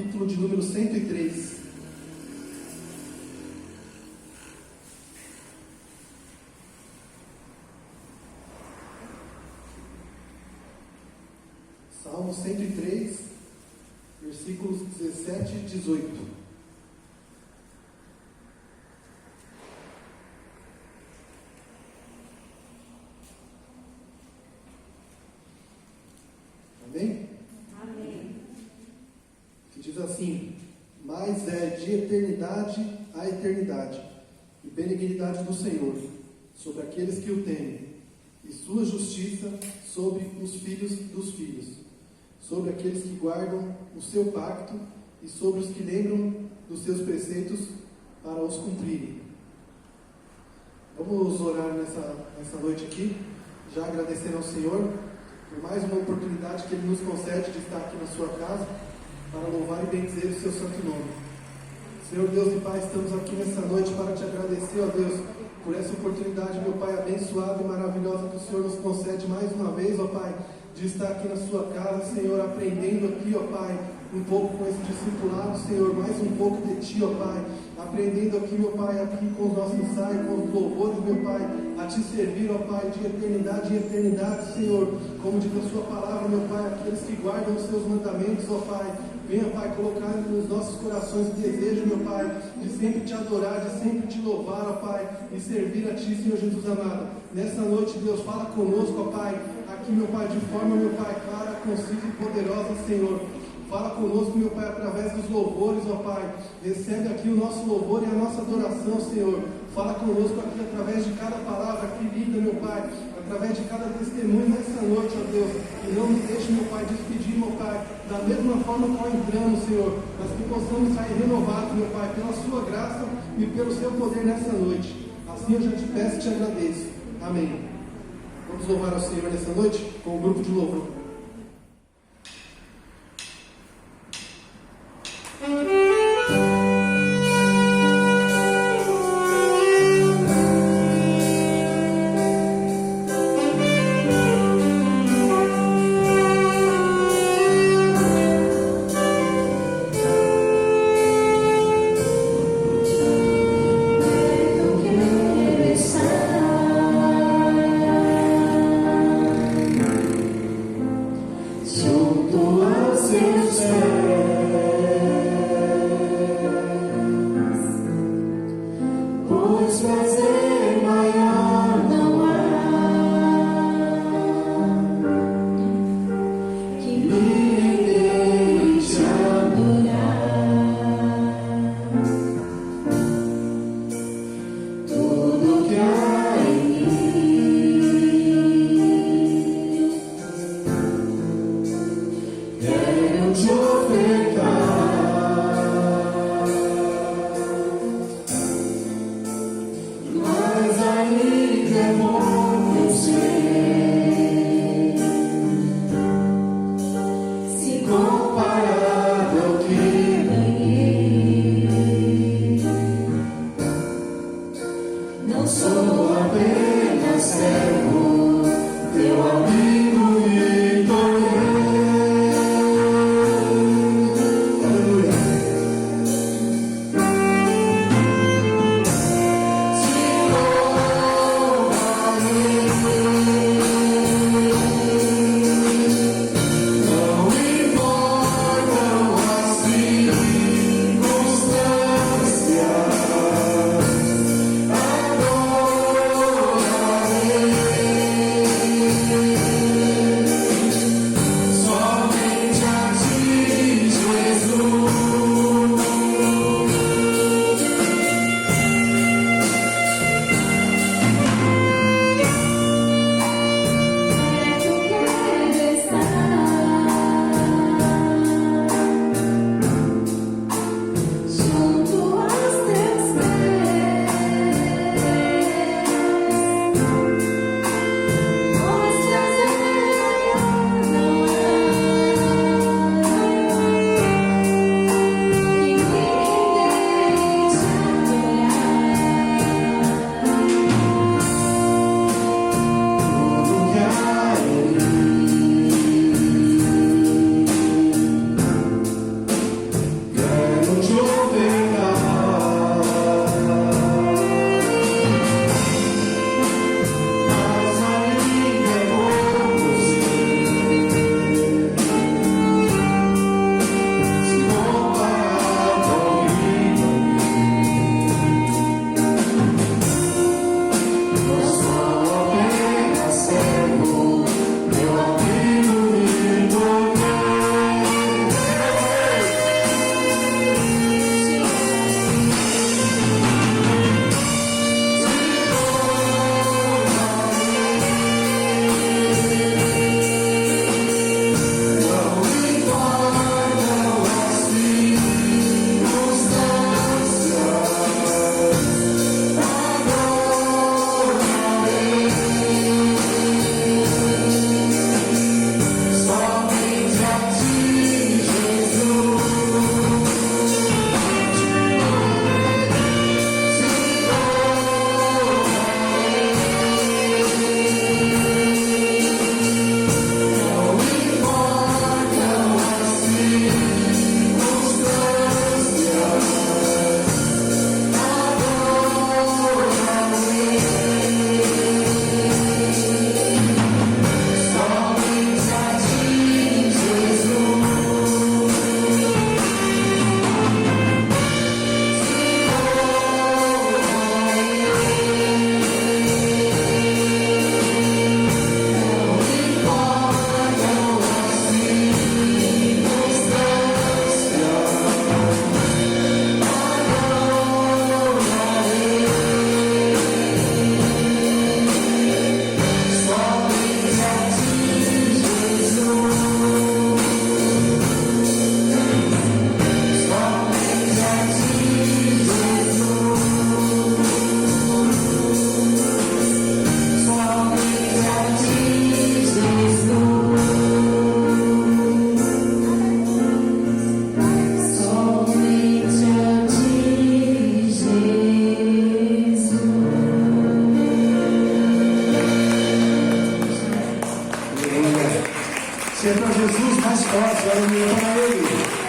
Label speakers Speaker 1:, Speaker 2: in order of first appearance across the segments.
Speaker 1: capítulo de número 103. Salmo 103, versículos 17 e 18. Amém?
Speaker 2: Amém.
Speaker 1: Que diz assim: mas é de eternidade a eternidade, e benignidade do Senhor sobre aqueles que o temem, e sua justiça sobre os filhos dos filhos, sobre aqueles que guardam o seu pacto, e sobre os que lembram dos seus preceitos para os cumprirem. Vamos orar nessa noite aqui, já agradecendo ao Senhor por mais uma oportunidade que Ele nos concede de estar aqui na sua casa, para louvar e bendizer o seu santo nome. Senhor Deus e Pai, estamos aqui nessa noite para te agradecer, ó Deus, por essa oportunidade, meu Pai, abençoada e maravilhosa que o Senhor nos concede mais uma vez, ó Pai, de estar aqui na sua casa, Senhor, aprendendo aqui, ó Pai, um pouco com esse discipulado, Senhor, mais um pouco de Ti, ó Pai, aprendendo aqui, meu Pai, aqui com os nossos ensaios, com os louvores, meu Pai, a Te servir, ó Pai, de eternidade em eternidade, Senhor, como diz a Sua palavra, meu Pai, aqueles que guardam os Seus mandamentos, ó Pai, venha, Pai, colocar nos nossos corações o desejo, meu Pai, de sempre Te adorar, de sempre Te louvar, ó Pai, e servir a Ti, Senhor Jesus amado. Nessa noite, Deus, fala conosco, ó Pai, aqui, meu Pai, de forma, meu Pai, clara, concisa e poderosa, Senhor. Fala conosco, meu Pai, através dos louvores, ó Pai. Recebe aqui o nosso louvor e a nossa adoração, Senhor. Fala conosco aqui através de cada palavra aqui lida, meu Pai, através de cada testemunho nessa noite, ó Deus. E não nos deixe, meu Pai, despedir, meu Pai, da mesma forma que entramos, Senhor, mas que possamos sair renovados, meu Pai, pela Sua graça e pelo Seu poder nessa noite. Assim eu já te peço e te agradeço. Amém. Vamos louvar ao Senhor nessa noite com o grupo de louvor.
Speaker 3: Junto aos seus pés.
Speaker 2: fortes, aleluia, para Ele.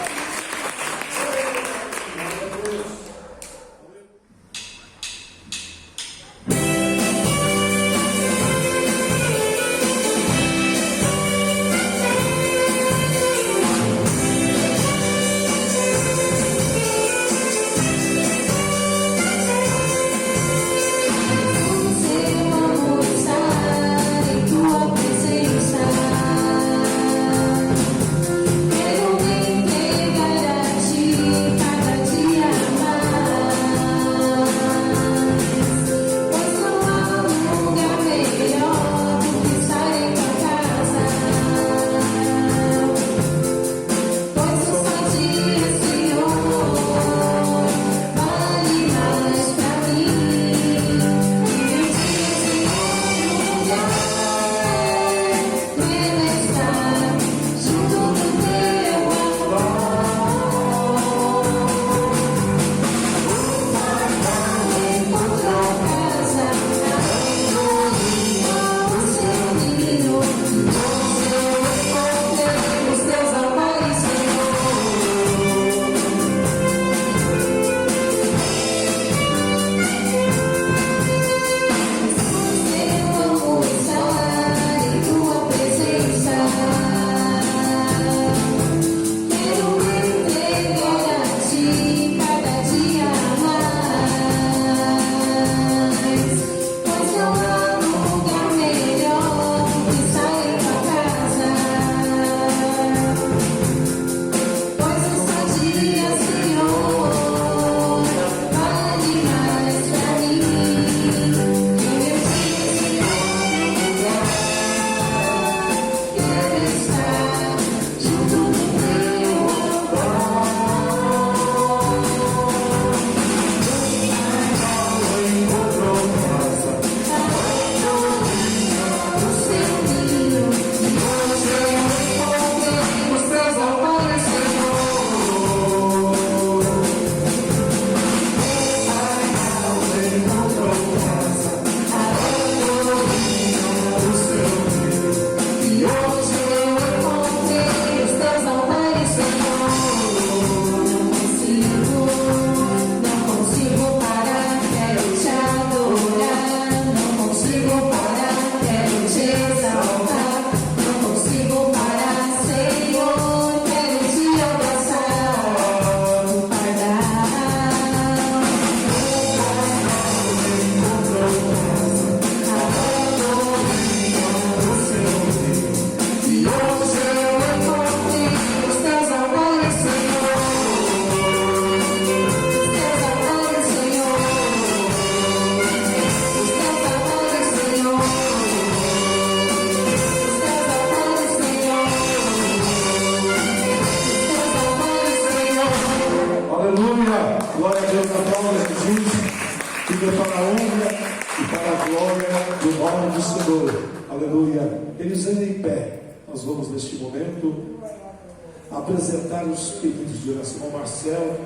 Speaker 2: Apresentar os pedidos de oração. O Marcelo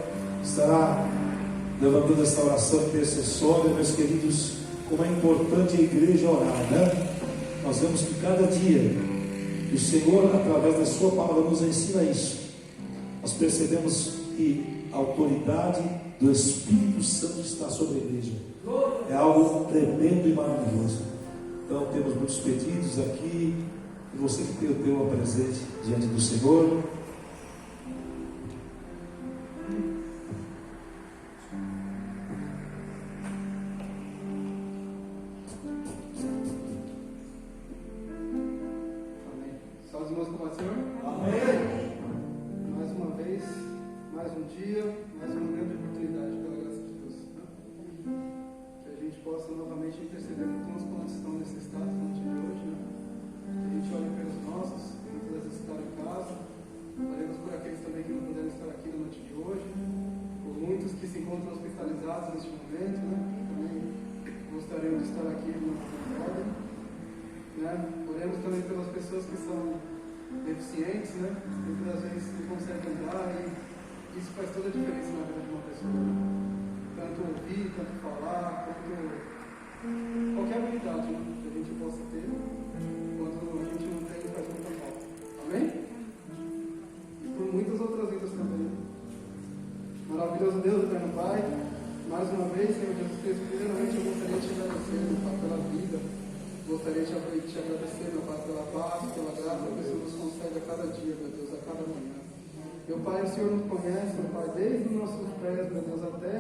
Speaker 2: estará levantando essa oração intercessória, meus queridos, como é importante a igreja orar, né? Nós vemos que cada dia o Senhor, através da sua palavra, nos ensina isso. Nós percebemos que a autoridade do Espírito Santo está sobre a igreja. É algo tremendo e maravilhoso. Então temos muitos pedidos aqui, e você que tem o teu presente diante do Senhor.
Speaker 1: Oremos também pelas pessoas que são deficientes, né? Muitas vezes não conseguem andar e isso faz toda a diferença na vida de uma pessoa. Tanto ouvir, tanto falar, quanto qualquer habilidade, né, que a gente possa ter, quando a gente não tem, faz muita falta. Amém? Deus, eterno Pai, mais uma vez, Senhor Jesus Cristo, primeiramente eu gostaria de te agradecer, meu Pai, pela vida. Gostaria de te agradecer, meu Pai, pela paz, pela graça que o Senhor nos concede a cada dia, meu Deus, a cada manhã. Meu Pai, o Senhor nos conhece, meu Pai, desde os nossos pés, meu Deus, até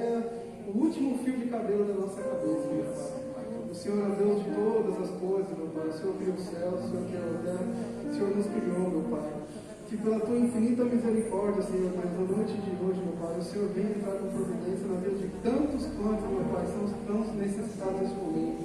Speaker 1: o último fio de cabelo da nossa cabeça, meu Pai. O Senhor é o Deus de todas as coisas, meu Pai. O Senhor criou os céus, o Senhor criou a terra, o Senhor nos criou, meu Pai. Que pela tua infinita misericórdia, Senhor, Deus, na noite de hoje, meu Pai, o Senhor vem entrar com providência na vida de tantos quantos, meu Pai, são tão necessitados neste momento.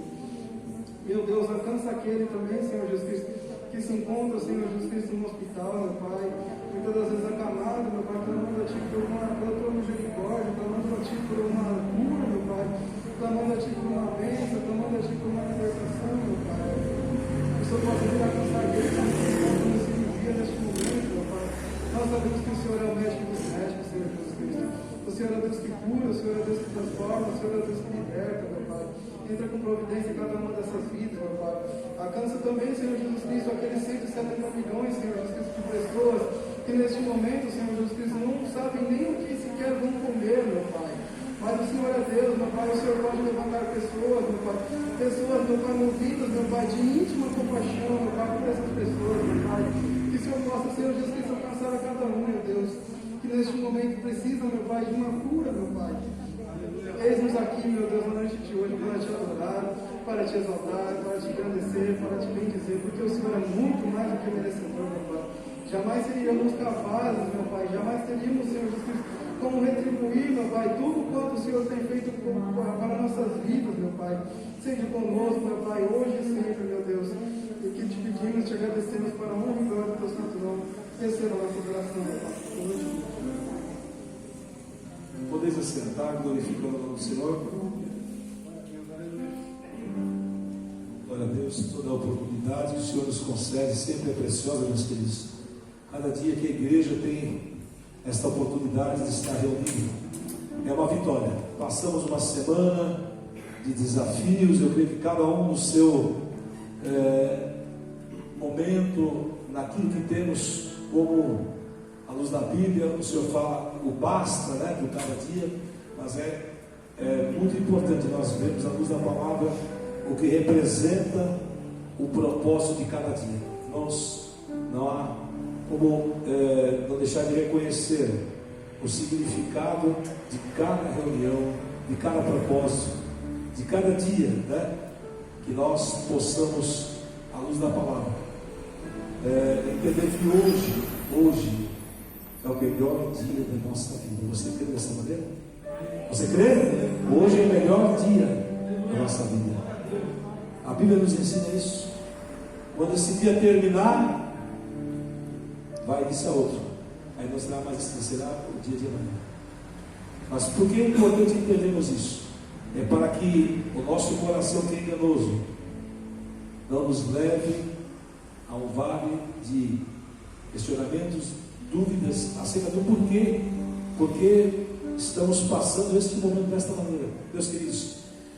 Speaker 1: Meu Deus, alcança aquele também, Senhor Jesus Cristo, que se encontra, Senhor Jesus Cristo, no hospital, meu Pai, muitas das vezes acamado, meu Pai, clamando a Ti pela tua misericórdia, clamando a Ti por uma cura, meu Pai, clamando a Ti por uma bênção, clamando a Ti por uma libertação, meu Pai. Que o Senhor possa vir alcançar aquele que se encontra nesse dia, neste momento, meu Pai. Nós sabemos que o Senhor é o médico dos médicos, Senhor Jesus Cristo. O Senhor é o Deus que cura, o Senhor é o Deus que transforma, o Senhor é o Deus que liberta, meu Pai. Entra com providência em cada uma dessas vidas, meu Pai. Alcança também, Senhor Jesus Cristo, aqueles 170 milhões, Senhor Jesus Cristo, de pessoas que neste momento, Senhor Jesus Cristo, não sabem nem o que sequer vão comer, meu Pai. Mas o Senhor é Deus, meu Pai. O Senhor pode levantar pessoas, meu Pai. Pessoas, meu Pai, movidas, meu Pai, de íntima compaixão, meu Pai, por essas pessoas, meu Pai. Que o Senhor possa, Senhor Jesus Cristo, alcançar a cada um, meu Deus. Que neste momento precisa, meu Pai, de uma cura, meu Pai. Eis-nos aqui, meu Deus, na noite de hoje, para te adorar, para te exaltar, para te agradecer, para te bendizer, porque o Senhor é muito mais do que merecedor, meu Pai. Jamais seríamos capazes, meu Pai, jamais teríamos, Senhor Jesus Cristo, como retribuir, meu Pai, tudo quanto o Senhor tem feito para nossas vidas, meu Pai. Seja conosco, meu Pai, hoje e sempre, meu Deus. E que te pedimos, te agradecemos para a honra e glória do teu santo nome. Receba a nossa oração, meu Pai.
Speaker 2: Podeis assentar, glorificando o nome do Senhor. Glória a Deus, toda a oportunidade que o Senhor nos concede sempre é preciosa, meus queridos. Cada dia que a igreja tem esta oportunidade de estar reunida é uma vitória. Passamos uma semana de desafios, eu creio que cada um no seu momento, naquilo que temos como à luz da Bíblia, o Senhor fala o basta, né, por cada dia, mas é muito importante nós vermos à luz da palavra o que representa o propósito de cada dia. Irmãos, não há como não deixar de reconhecer o significado de cada reunião, de cada propósito, de cada dia, né, que nós possamos, à luz da palavra, entender que hoje é o melhor dia da nossa vida. Você crê dessa maneira? Você crê? Hoje é o melhor dia da nossa vida. A Bíblia nos ensina isso. Quando esse dia terminar, vai iniciar outro. Aí não será mais assim, será o dia de amanhã. Mas por que é importante entendermos isso? É para que o nosso coração, que é enganoso, não nos leve a um vale de questionamentos, dúvidas acerca do porquê, porque estamos passando este momento desta maneira. Meus queridos,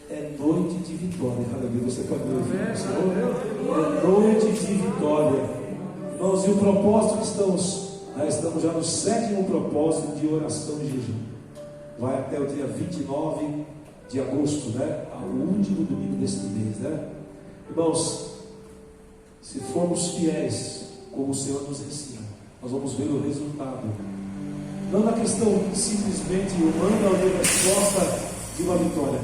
Speaker 2: é noite de vitória. Aleluia. Você pode glorificar o Senhor? É noite de vitória. Irmãos, e o propósito que estamos já no 7º propósito de oração e jejum. Vai até o dia 29 de agosto, né? O último domingo deste mês, né? Irmãos, se formos fiéis, como o Senhor nos ensina, nós vamos ver o resultado. Não na questão simplesmente humana ou de resposta de uma vitória,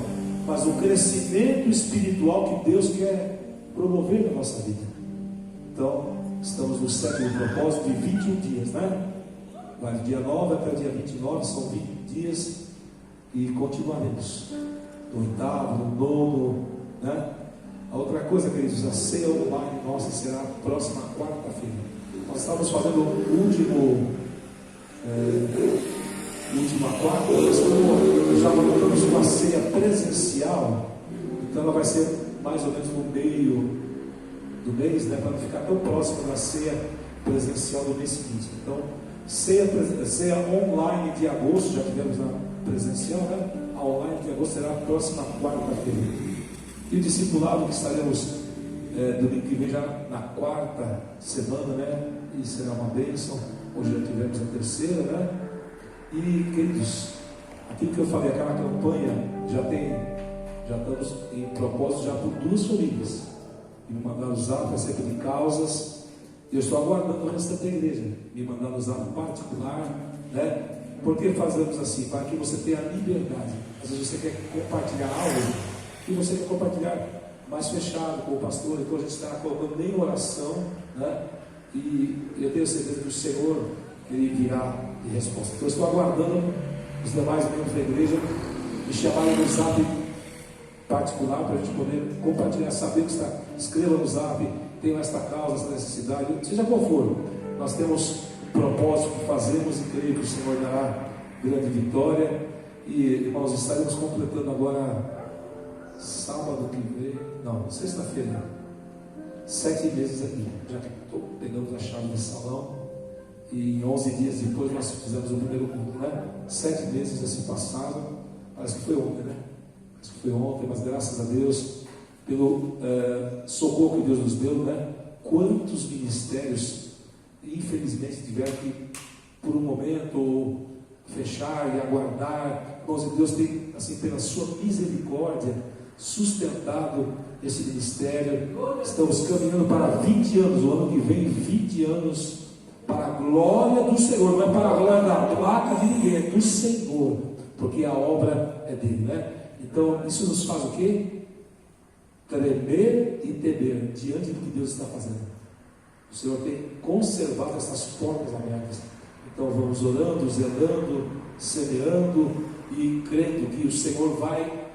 Speaker 2: mas o crescimento espiritual que Deus quer promover na nossa vida. Então, estamos no 7º propósito de 21 dias, né? Vai do dia 9 até o dia 29, são 20 dias e continuaremos. No 8º, no 9º, né? A outra coisa, queridos, a ceia online nossa será a próxima quarta-feira. Nós estávamos fazendo o última quarta, mas já montamos uma ceia presencial, então ela vai ser mais ou menos no meio do mês, né, para não ficar tão próximo da ceia presencial do mês seguinte. Então, ceia online de agosto, já tivemos na presencial, né? A online de agosto será a próxima quarta-feira. E o discipulado que estaremos domingo que vem já na quarta semana, né? E será uma bênção. Hoje já tivemos a terceira, né? E, queridos, a Aquilo que eu falei, aquela campanha, já estamos em propósito já por 2 famílias. E me mandaram o zap acerca de causas. Eu estou aguardando o restante da igreja me mandar o zap particular, né? Por que fazemos assim? Para que você tenha liberdade. Às vezes você quer compartilhar algo e você quer compartilhar mais fechado com o pastor, então a gente está colocando em oração, né? E eu tenho certeza que o Senhor, Ele virá em resposta. Então eu estou aguardando os demais membros da igreja me chamarem no zap particular para a gente poder compartilhar, saber que está. Escreva no zap, tenho esta causa, esta necessidade, seja qual for. Nós temos um propósito que fazemos e creio que o Senhor dará grande vitória. E irmãos, estaremos completando agora sábado que vem, não, sexta-feira, 7 meses aqui. Já que estou pegando a chave do salão, e 11 dias depois nós fizemos o primeiro culto, né? 7 meses já se passaram, parece que foi ontem, né? Parece que foi ontem, mas graças a Deus, pelo socorro que Deus nos deu, né? Quantos ministérios, infelizmente, tiveram que, por um momento, fechar e aguardar. Irmãos, Deus tem, assim, pela sua misericórdia, sustentado esse ministério. Estamos caminhando para 20 anos, o ano que vem, 20 anos, para a glória do Senhor, não é para a glória da placa de ninguém, é do Senhor, porque a obra é dele, né? Então, isso nos faz o quê? Tremer e temer diante do que Deus está fazendo. O Senhor tem conservado essas portas abertas. Então, vamos orando, zelando, semeando e crendo que o Senhor vai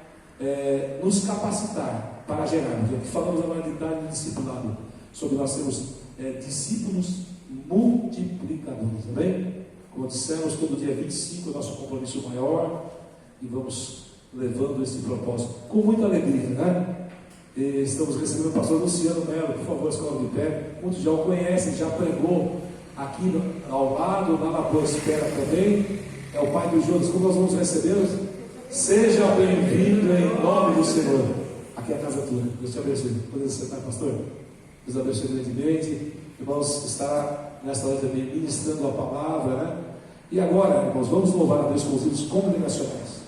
Speaker 2: nos capacitar para gerar. Já que falamos agora de dar discipulado, sobre nós sermos discípulos multiplicadores, amém? Como dissemos, todo dia 25 é o nosso compromisso maior e vamos levando esse propósito com muita alegria, né? E estamos recebendo o pastor Luciano Melo, por favor, escola de pé. Muitos já o conhecem, já pregou aqui ao lado, lá na Boa Espera também. É o pai do Jonas. Como nós vamos recebê-los? Seja bem-vindo em nome do Senhor. Aqui é a casa tua. Deus te abençoe. Pode sentar, pastor? Deus abençoe grandemente. Irmãos, está nesta hora também ministrando a palavra, né? E agora, irmãos, vamos louvar a Deus com os hinos congregacionais.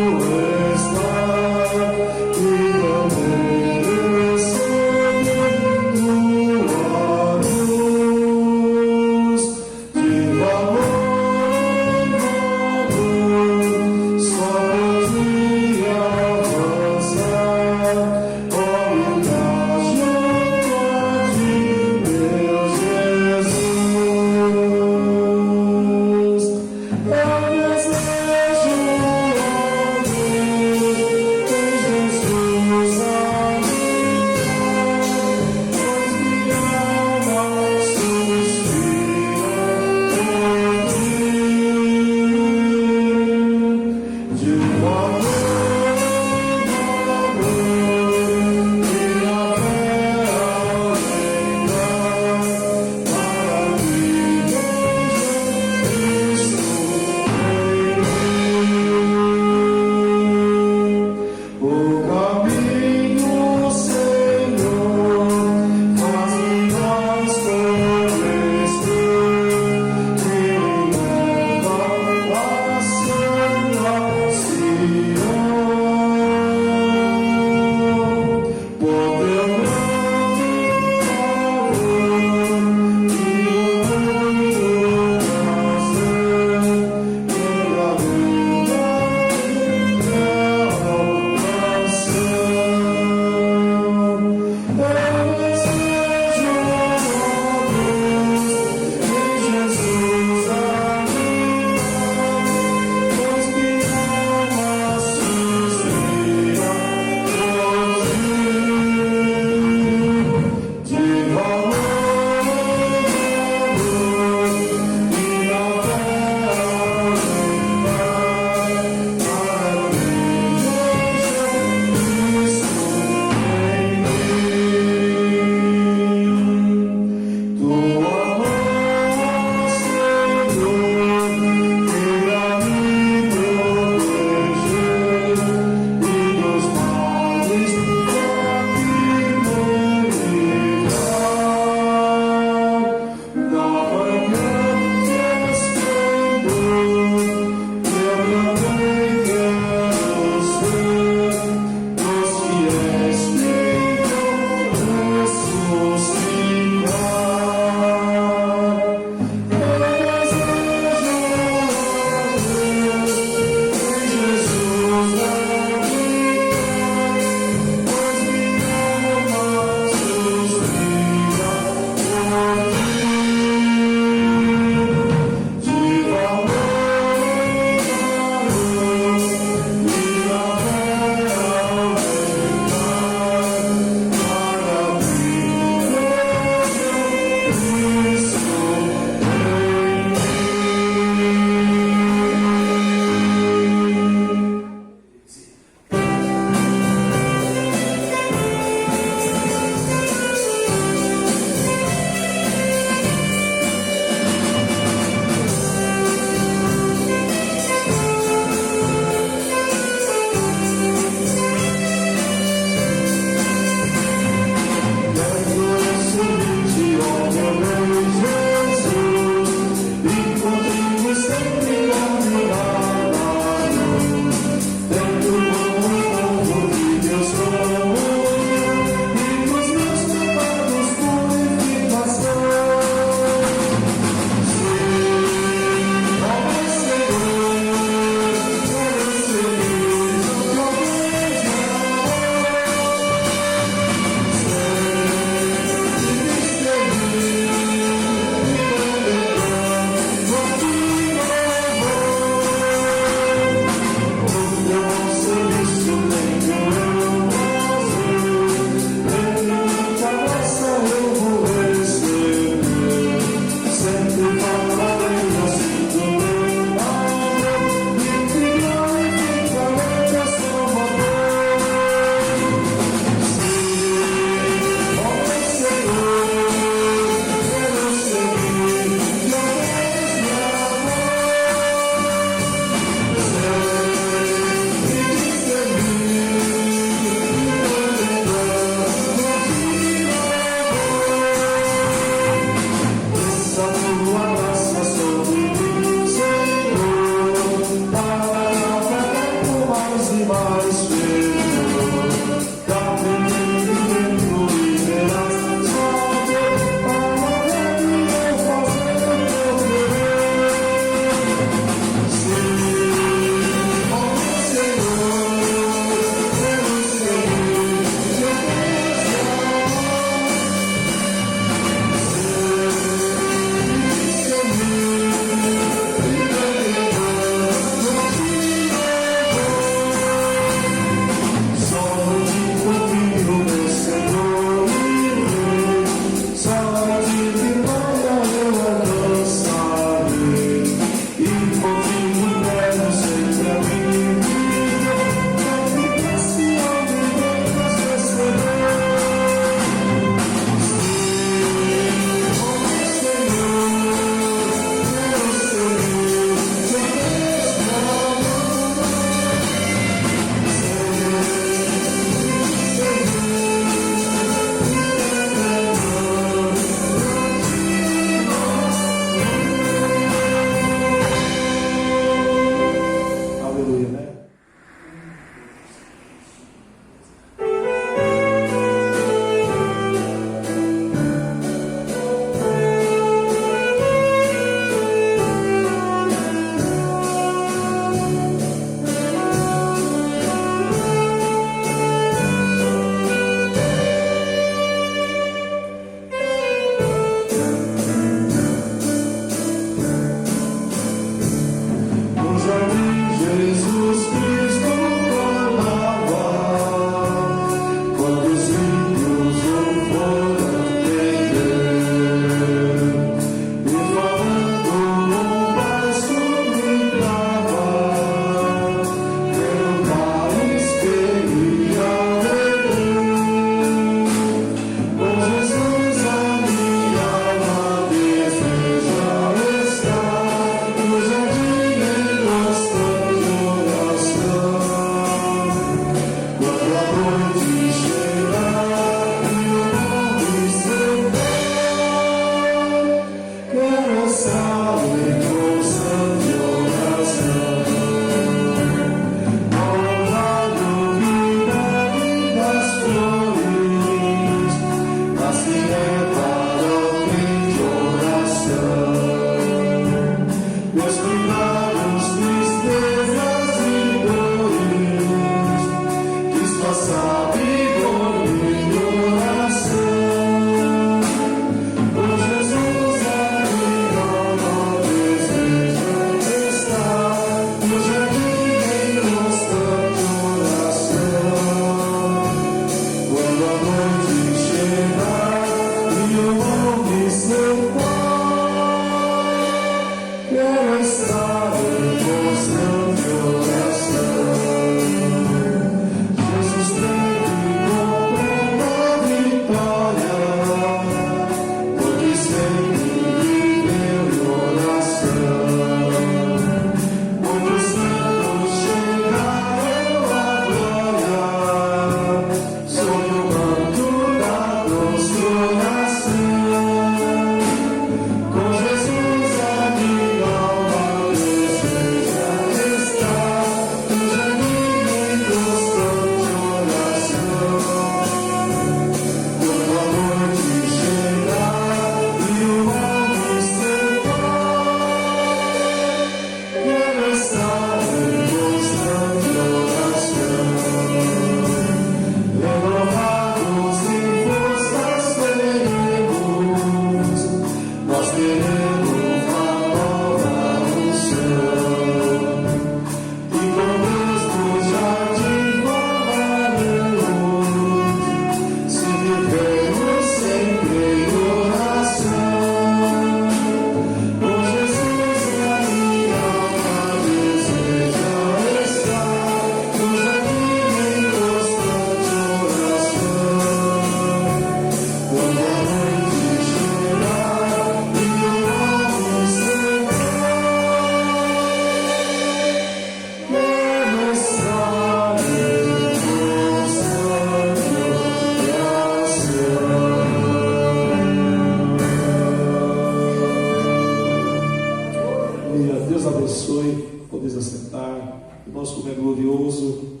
Speaker 2: Irmãos, como é glorioso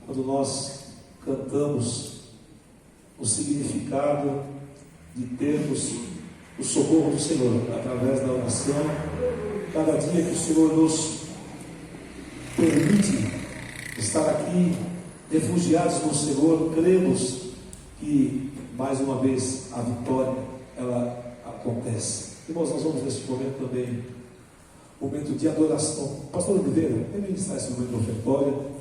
Speaker 2: quando nós cantamos o significado de termos o socorro do Senhor através da oração. Cada dia que o Senhor nos permite estar aqui refugiados no Senhor, cremos que mais uma vez a vitória ela acontece. Irmãos, nós vamos nesse momento também, momento de adoração. Pastor Oliveira, vem ministrar esse momento ofertório.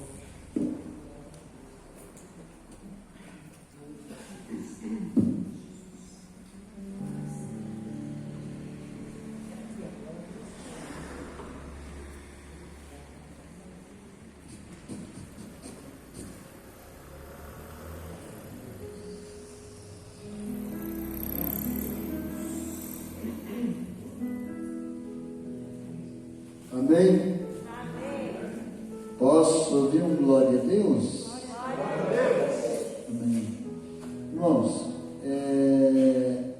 Speaker 3: Amém? Posso ouvir um glória a Deus? Amém. Irmãos,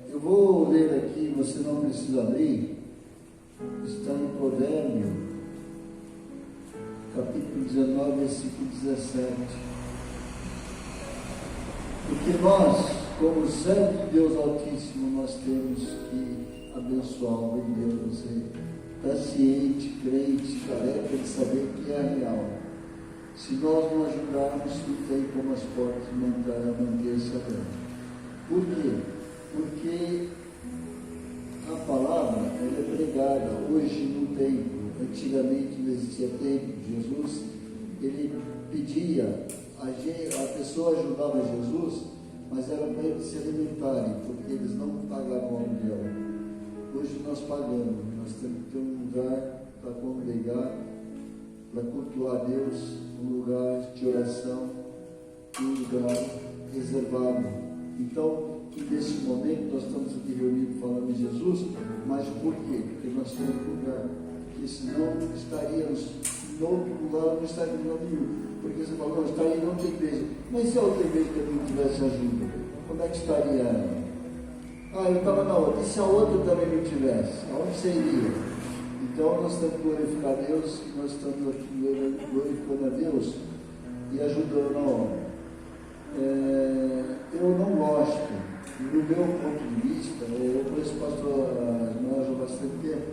Speaker 3: eu vou ler aqui, você não precisa abrir, está em Provérbios, capítulo 19, versículo 17. Porque nós, como servos de Deus Altíssimo, nós temos que abençoar o Deus, você paciente, crente, careca de saber que é real. Se nós não ajudarmos, não tem como as portas manter-se abertas. Por quê? Porque a palavra ela é pregada hoje no templo. Antigamente não existia templo. Jesus, ele pedia, a pessoa ajudava Jesus, mas era para eles se alimentarem, porque eles não pagavam aluguel. Hoje nós pagamos, nós temos que ter um lugar para congregar, para cultuar a Deus, um lugar de oração, um lugar reservado. Então, nesse momento nós estamos aqui reunidos falando de Jesus, mas por quê? Porque nós temos um lugar, porque senão estaríamos em outro lugar, não estaríamos em lugar nenhum. Porque você falou, não, está aí, não tem igreja. Mas se a outra igreja também não tivesse ajuda, como é que estaria ela? Eu estava na outra. E se a outra também não tivesse? Aonde você iria? Então nós temos que glorificar a Deus, nós estamos aqui glorificando a Deus e ajudando a obra. Eu não gosto, no meu ponto de vista, eu conheço o pastor Ismael há bastante tempo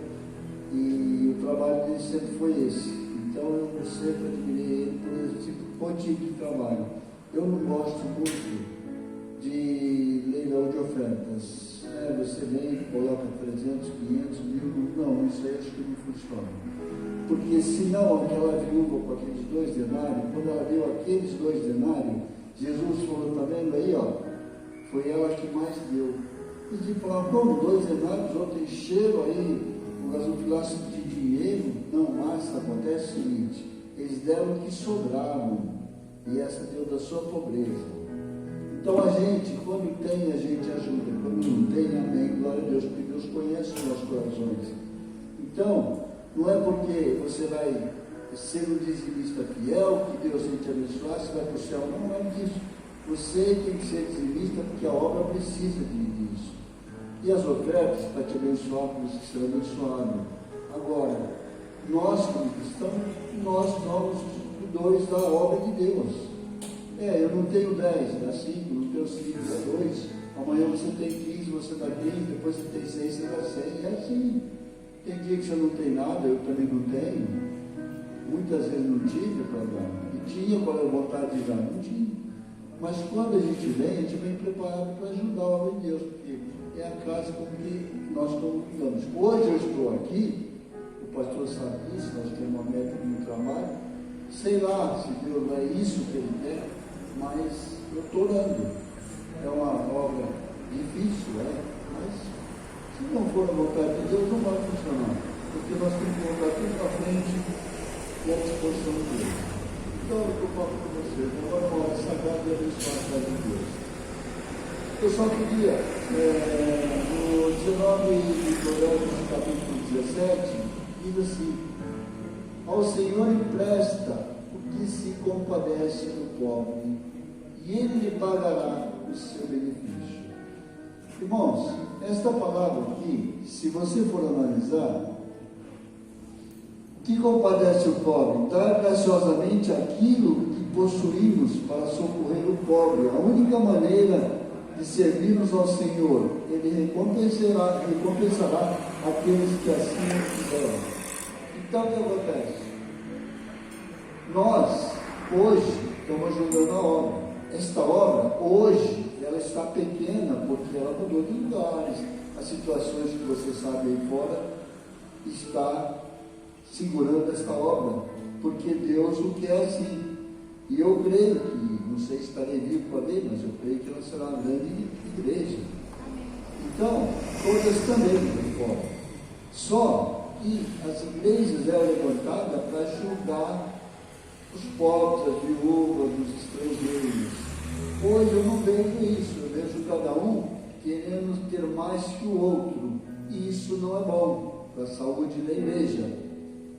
Speaker 3: e o trabalho dele sempre foi esse. Então eu sempre admirei ele por esse tipo de trabalho. Eu não gosto muito de leilão de ofertas. Você vem e coloca 300, 500, 1000, não, isso aí acho que não funciona. Porque senão aquela viúva com aqueles 2 denários, quando ela deu aqueles 2 denários, Jesus falou, está vendo aí, foi ela que mais deu. E de falar, como 2 denários, os outros encheram aí um gasofilaço de dinheiro. Não, mas acontece o seguinte, eles deram o que sobraram, e essa deu da sua pobreza. Então a gente, quando tem, a gente ajuda. Quando não tem, amém, glória a Deus, porque Deus conhece os nossos corações. Então, não é porque você vai ser um dizimista fiel, que Deus vai te abençoar, você vai para o céu. Não é disso. Você tem que ser dizimista porque a obra precisa disso. E as ofertas para te abençoar, para você ser abençoado. Agora, nós como cristãos, nós somos os dois da obra de Deus. Eu não tenho 10, dá 5, não tenho 5, dá 2. Amanhã você tem 15, você dá 15, depois você tem 6, você dá 6. É assim. Tem dia que você não tem nada, eu também não tenho. Muitas vezes não tive para dar. E tinha quando eu vontade de dar, não tinha. Mas quando a gente vem preparado para ajudar a obra de Deus, porque é a casa com que nós congregamos. Hoje eu estou aqui, o pastor sabe disso, nós temos uma meta no trabalho. Sei lá se Deus é isso que ele quer, mas eu estou orando. É uma obra difícil, mas se não for a vontade de Deus, não vai funcionar. Porque nós temos que colocar tudo para frente e à disposição de Deus. Então, eu falo com vocês, agora uma hora sagrada e abençoar a casa de Deus. Eu só queria, no 19 de Provérbios, capítulo 17, diz assim: ao Senhor empresta o que se compadece do pobre, e Ele lhe pagará o seu benefício. Irmãos, esta palavra aqui, se você for analisar, que compadece o pobre, dar graciosamente aquilo que possuímos para socorrer o pobre. A única maneira de servirmos ao Senhor, Ele recompensará aqueles que assim fizeram. Então, o que acontece? Nós, hoje, estamos ajudando a obra. Esta obra, hoje, ela está pequena, porque ela mudou de lugares. As situações que você sabe aí fora, está segurando esta obra, porque Deus o quer assim. E eu creio que, não sei se estarei vivo para ver, mas eu creio que ela será uma grande igreja. Então, todas também de fora. Só que as igrejas eram levantadas para ajudar os pobres, as viúvas, os estrangeiros. Hoje eu não vejo isso, eu vejo cada um querendo ter mais que o outro. E isso não é bom para a saúde da igreja.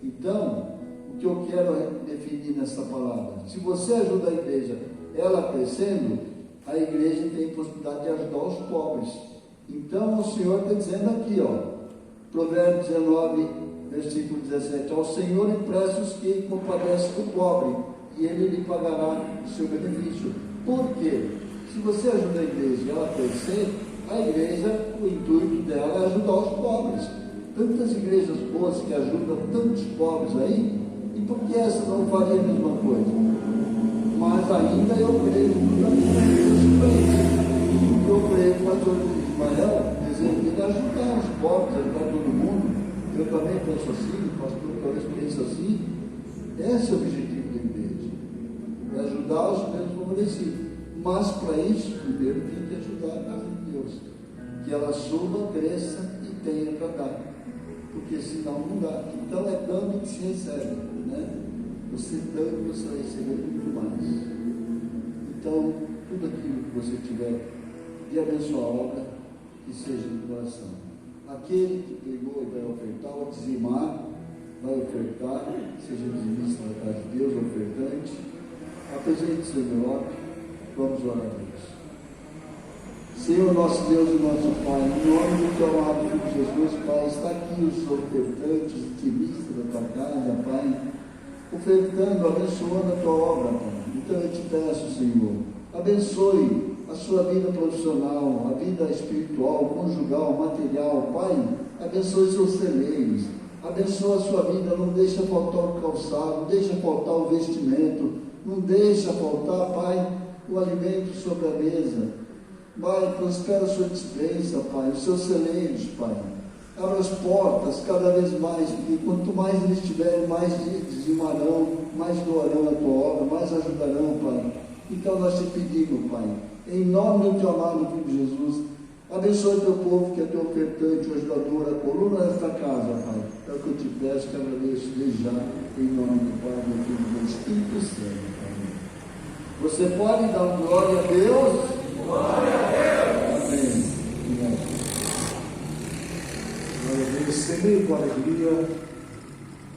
Speaker 3: Então, o que eu quero definir nessa palavra? Se você ajuda a igreja, ela crescendo, a igreja tem possibilidade de ajudar os pobres. Então, o Senhor está dizendo aqui, Provérbios 19, versículo 17: ao Senhor empresta os que compadecem do pobre, e Ele lhe pagará o seu benefício. Por quê? Se você ajuda a igreja e ela crescer, a igreja, o intuito dela é ajudar os pobres. Tantas igrejas boas que ajudam tantos pobres aí, e por que essa não faria a mesma coisa? Mas ainda eu creio que eu creio que o pastor Ismael deseja ajudar os pobres, ajudar todo mundo. Eu também penso assim, o pastor talvez pense assim. Esse é o objetivo da igreja, é ajudar os menos favorecidos. Mas para isso, primeiro tem que ajudar a casa de Deus, que ela suba, cresça e tenha para dar, porque senão não dá. Então é dando que se recebe, né? Você dando, você vai receber muito mais. Então, tudo aquilo que você tiver de abençoar a obra, que seja de coração. Aquele que pegou e vai ofertar, ou dizimar, vai ofertar, seja dizimista na casa de Deus, ofertante, apresente seu envelope. Vamos orar a Deus. Senhor, nosso Deus e nosso Pai, em nome do teu amado Filho Jesus, Pai, está aqui os ofertantes, os timistas da tua casa, Pai, ofertando, abençoando a tua obra, Pai. Então eu te peço, Senhor, abençoe a sua vida profissional, a vida espiritual, conjugal, material, Pai, abençoe seus celeiros, abençoe a sua vida, não deixa faltar o calçado, não deixa faltar o vestimento, não deixa faltar, Pai, o alimento sobre a mesa. Pai, prospera a sua dispensa, Pai, os seus celeiros, Pai. Abra as portas cada vez mais, porque quanto mais eles tiverem, mais dizimarão, mais doarão a tua obra, mais ajudarão, Pai. Então nós te pedimos, Pai, em nome do teu amado Filho Jesus, abençoe teu povo que é teu ofertante, o ajudador, a coluna desta casa, Pai. É o que eu te peço, que agradeço desde já, em nome do Pai, do Filho e do Espírito Santo, Pai. Você pode dar glória a Deus? Glória a Deus! Amém.
Speaker 2: Glória a Deus. Sempre com alegria,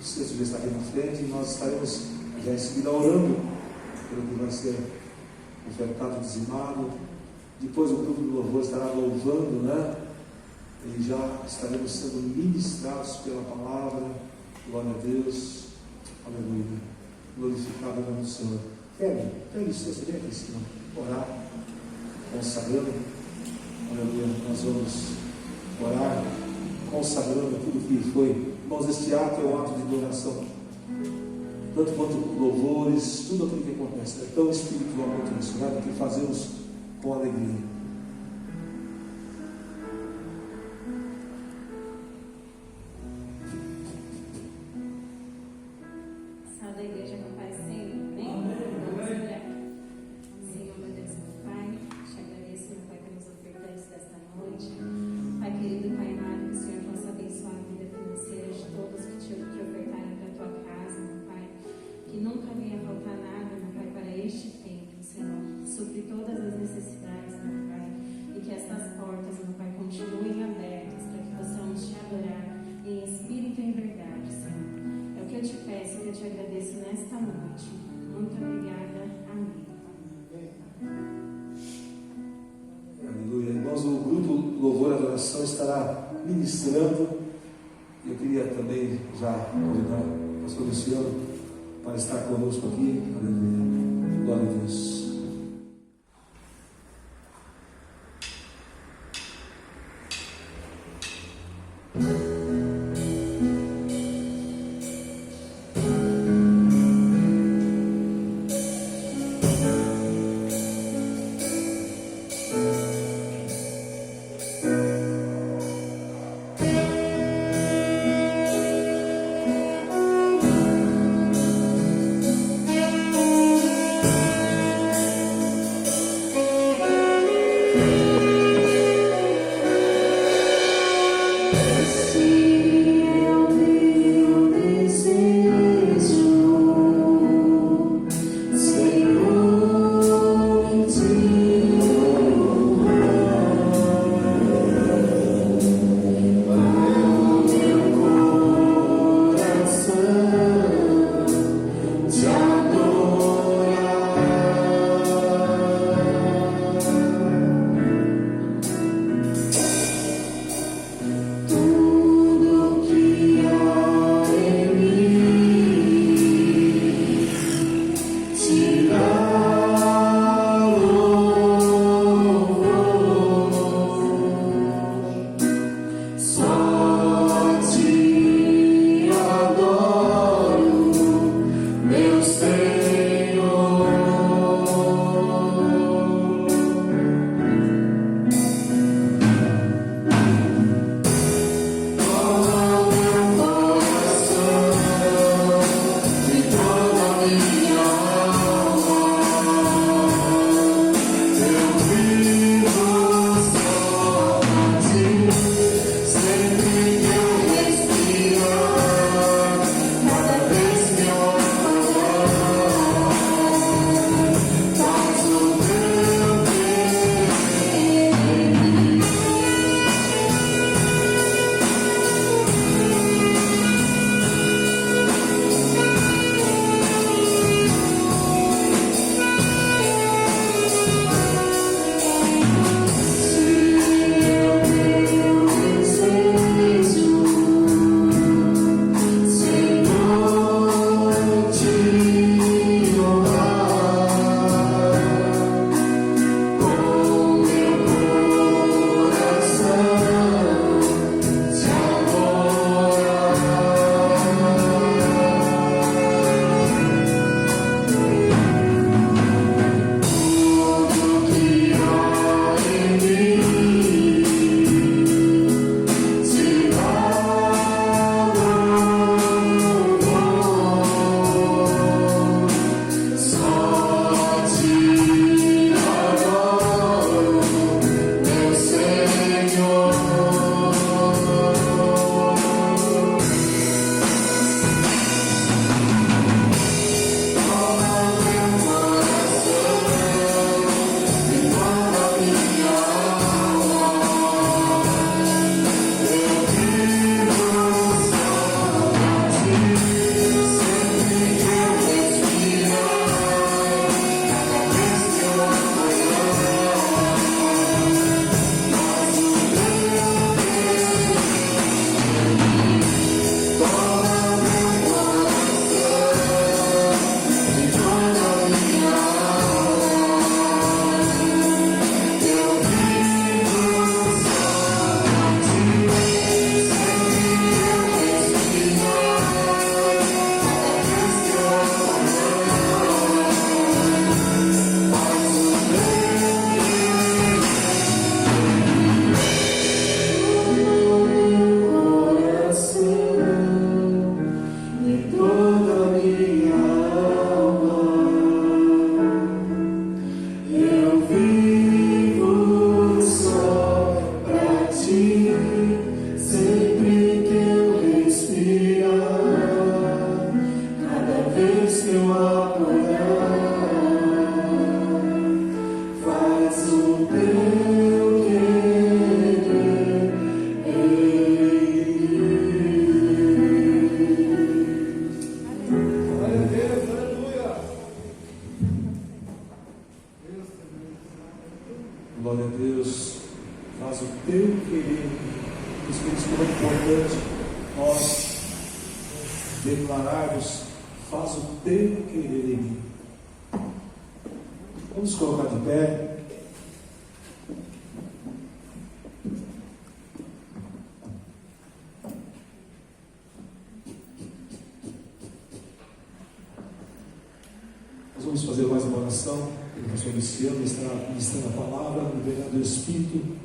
Speaker 2: os textos já estão aqui na frente, e nós estaremos já em seguida orando pelo que vai ser ofertado, dizimado. Depois o grupo do louvor estará louvando, né? E já estaremos sendo ministrados pela palavra. Glória a Deus. Aleluia. Glorificado o nome do Senhor. Pegue isso, você vem aqui em cima, orar, consagrando, aleluia, nós vamos orar, consagrando tudo que foi. Irmãos, este ato é um ato de adoração, tanto quanto louvores, tudo aquilo que acontece, é tão espiritual quanto isso, né? Que fazemos com alegria. Estará ministrando. Eu queria também já convidar pastor Luciano, para estar conosco aqui. Aleluia. Glória a Deus. Glória a Deus. Faz o teu querer. Por isso que como é importante nós declarar-vos: faz o teu querer em mim. Vamos colocar de pé. Nós vamos fazer mais uma oração. O pastor Luciano estará ministrando a palavra no poder do Espírito.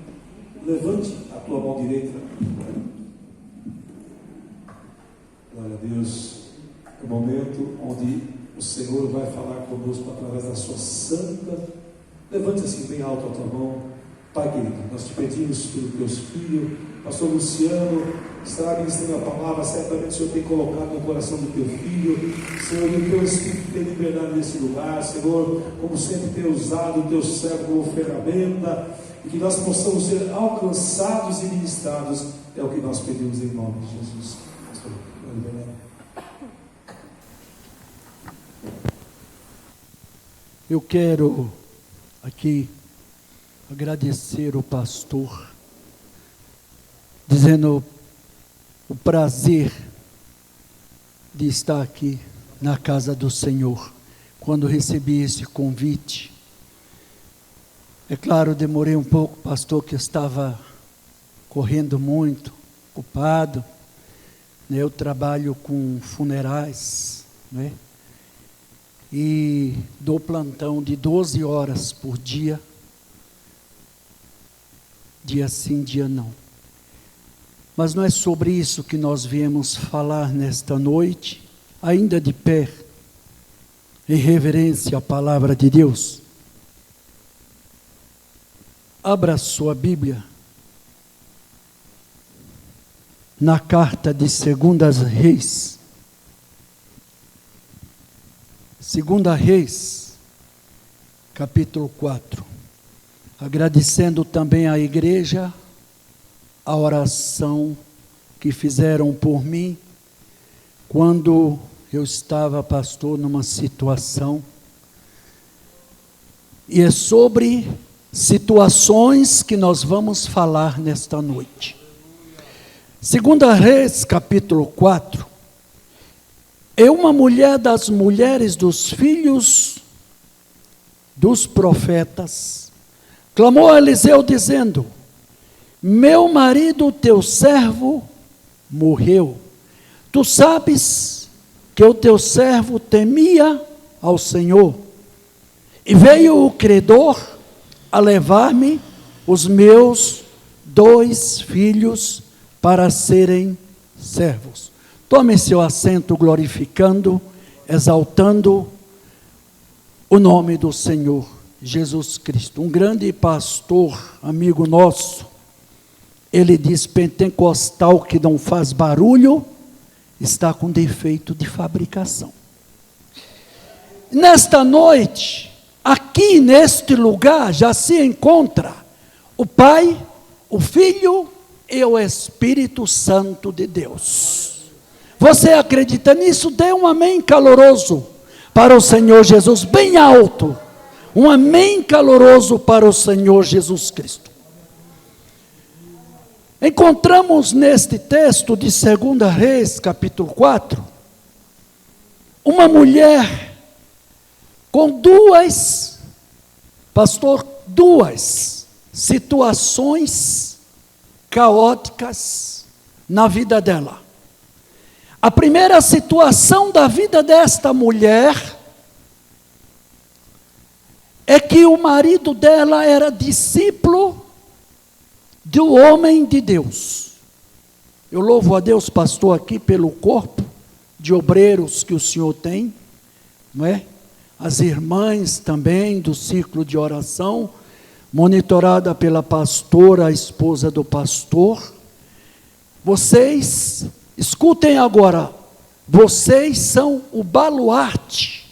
Speaker 2: Levante a tua mão direita. Glória a Deus. É o momento onde o Senhor vai falar conosco através da sua santa. Levante assim bem alto a tua mão. Pai querido, nós te pedimos pelos teus filhos. Pastor Luciano estará ministrando a palavra. Certamente o Senhor tem colocado no coração do teu filho. Senhor, e o teu Espírito tem liberdade nesse lugar. Senhor, como sempre tem usado o teu servo como ferramenta, e que nós possamos ser alcançados e ministrados. É o que nós pedimos em nome de Jesus. Pastor,
Speaker 4: eu quero aqui agradecer o pastor, dizendo o prazer de estar aqui na casa do Senhor, quando recebi esse convite. É claro, demorei um pouco, pastor, que eu estava correndo muito, ocupado, né? Eu trabalho com funerais, né? E dou plantão de 12 horas por dia, dia sim, dia não. Mas não é sobre isso que nós viemos falar nesta noite, ainda de pé, em reverência à palavra de Deus. Abra sua Bíblia na carta de 2 Reis. 2 Reis, capítulo 4. Agradecendo também à igreja a oração que fizeram por mim quando eu estava, pastor, numa situação. E é sobre situações que nós vamos falar nesta noite. 2 Reis, capítulo 4. É uma mulher das mulheres dos filhos dos profetas. Clamou a Eliseu dizendo: meu marido, teu servo, morreu. Tu sabes que o teu servo temia ao Senhor. E veio o credor a levar-me os meus 2 filhos para serem servos. Tome seu assento, glorificando, exaltando o nome do Senhor Jesus Cristo. Um grande pastor, amigo nosso, ele diz: pentecostal que não faz barulho, está com defeito de fabricação. Nesta noite, aqui neste lugar, já se encontra o Pai, o Filho e o Espírito Santo de Deus. Você acredita nisso? Dê um amém caloroso para o Senhor Jesus, bem alto. Um amém caloroso para o Senhor Jesus Cristo. Encontramos neste texto de 2 Reis, capítulo 4, uma mulher com duas situações caóticas na vida dela. A primeira situação da vida desta mulher é que o marido dela era discípulo do homem de Deus. Eu louvo a Deus, pastor, aqui pelo corpo de obreiros que o senhor tem, não é? As irmãs também do ciclo de oração, monitorada pela pastora, a esposa do pastor. Vocês, escutem agora, vocês são o baluarte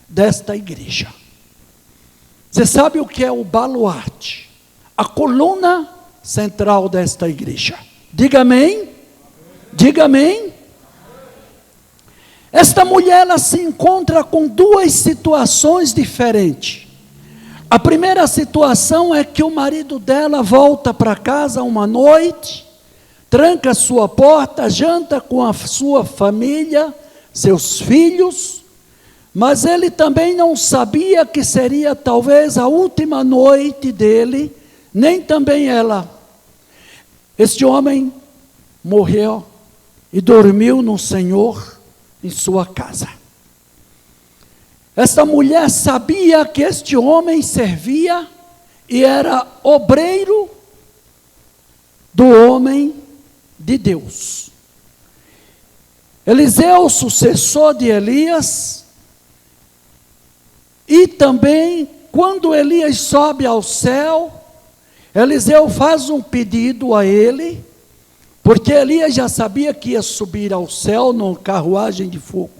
Speaker 4: desta igreja. Você sabe o que é o baluarte? A coluna central desta igreja. Diga amém. Diga amém. Esta mulher, ela se encontra com 2 situações diferentes. A primeira situação é que o marido dela volta para casa uma noite, tranca sua porta, janta com a sua família, seus filhos, mas ele também não sabia que seria talvez a última noite dele, nem também ela. Este homem morreu e dormiu no Senhor em sua casa. Esta mulher sabia que este homem servia e era obreiro do homem de Deus. Eliseu, sucessor de Elias, e também quando Elias sobe ao céu, Eliseu faz um pedido a ele, porque Elias já sabia que ia subir ao céu numa carruagem de fogo.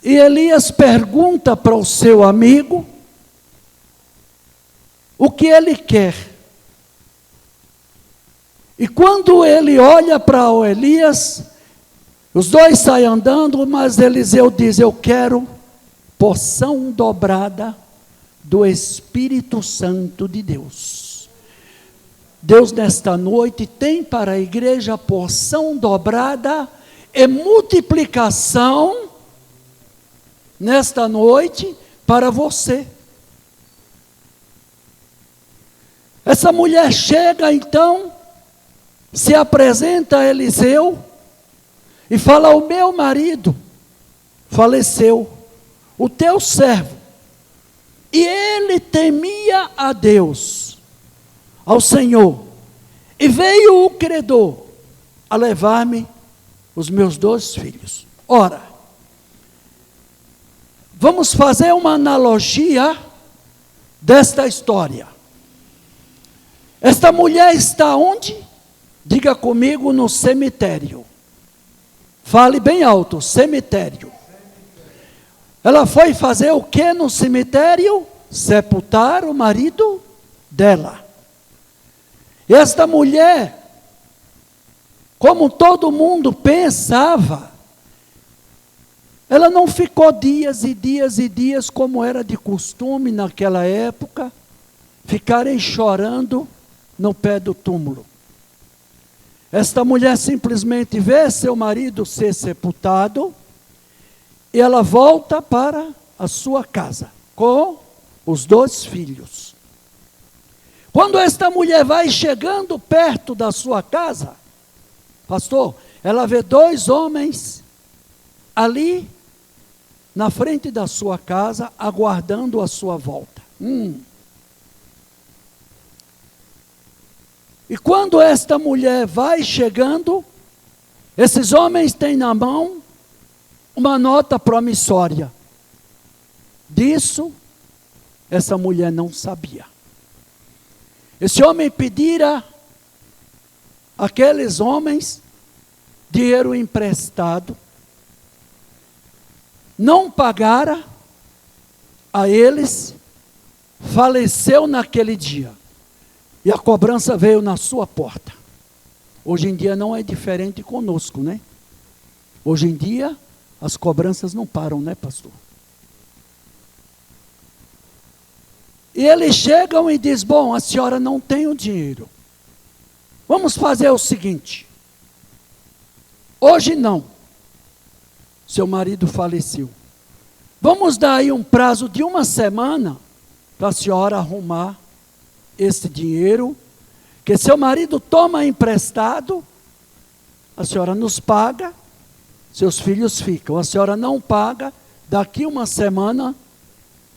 Speaker 4: E Elias pergunta para o seu amigo o que ele quer. E quando ele olha para o Elias, os dois saem andando, mas Eliseu diz: eu quero porção dobrada do Espírito Santo de Deus. Deus nesta noite tem para a igreja porção dobrada e multiplicação nesta noite para você. Essa mulher chega então, se apresenta a Eliseu e fala: o meu marido faleceu, o teu servo, e ele temia a Deus, ao Senhor, e veio o credor a levar-me os meus 2 filhos. Ora, vamos fazer uma analogia desta história. Esta mulher está onde? Diga comigo: no cemitério. Fale bem alto: cemitério. Ela foi fazer o que no cemitério? Sepultar o marido dela. E esta mulher, como todo mundo pensava, ela não ficou dias e dias e dias, como era de costume naquela época, ficarem chorando no pé do túmulo. Esta mulher simplesmente vê seu marido ser sepultado e ela volta para a sua casa com os 2 filhos. Quando esta mulher vai chegando perto da sua casa, pastor, ela vê 2 homens ali na frente da sua casa, aguardando a sua volta. E quando esta mulher vai chegando, esses homens têm na mão uma nota promissória. Disso, essa mulher não sabia. Esse homem pedira àqueles homens dinheiro emprestado, não pagara a eles, faleceu naquele dia. E a cobrança veio na sua porta. Hoje em dia não é diferente conosco, né? Hoje em dia, as cobranças não param, né, pastor? E eles chegam e dizem: bom, a senhora não tem o dinheiro. Vamos fazer o seguinte. Hoje não. Seu marido faleceu. Vamos dar aí um prazo de 1 semana para a senhora arrumar esse dinheiro, que seu marido toma emprestado, a senhora nos paga, seus filhos ficam. A senhora não paga, daqui 1 semana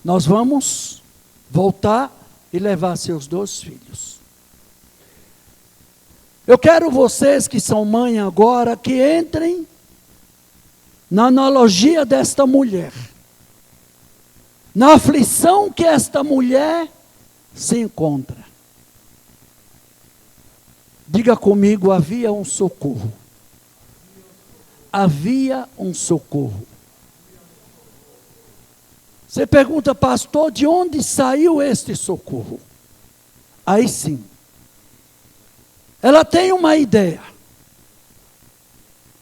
Speaker 4: nós vamos voltar e levar seus 2 filhos. Eu quero vocês que são mãe agora, que entrem na analogia desta mulher, na aflição que esta mulher se encontra. Diga comigo: havia um socorro. Havia um socorro. Você pergunta: pastor, de onde saiu este socorro? Aí sim. Ela tem uma ideia.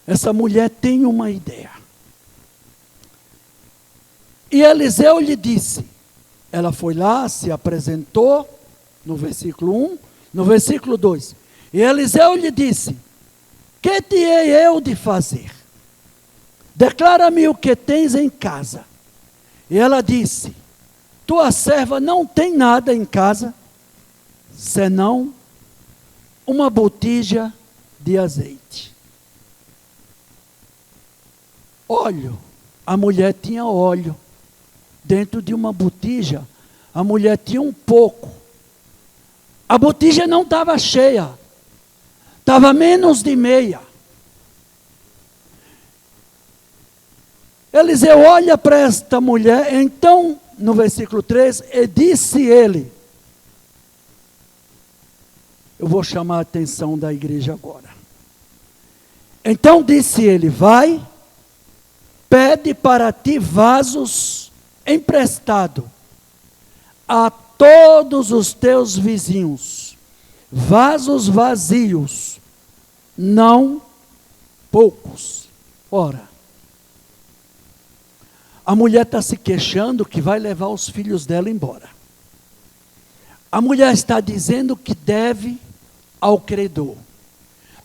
Speaker 4: Essa mulher tem uma ideia. E Eliseu lhe disse, ela foi lá, se apresentou, no versículo 1, No versículo 2. E Eliseu lhe disse: que te hei eu de fazer? Declara-me o que tens em casa. E ela disse: tua serva não tem nada em casa, senão uma botija de azeite. Óleo. A mulher tinha óleo. Dentro de uma botija, a mulher tinha um pouco. A botija não estava cheia. Estava menos de meia. Eliseu olha para esta mulher, então, no versículo 3, e disse ele, eu vou chamar a atenção da igreja agora. Então disse ele: vai, pede para ti vasos emprestado a todos os teus vizinhos, vasos vazios, não poucos. Ora, a mulher está se queixando que vai levar os filhos dela embora. A mulher está dizendo que deve ao credor.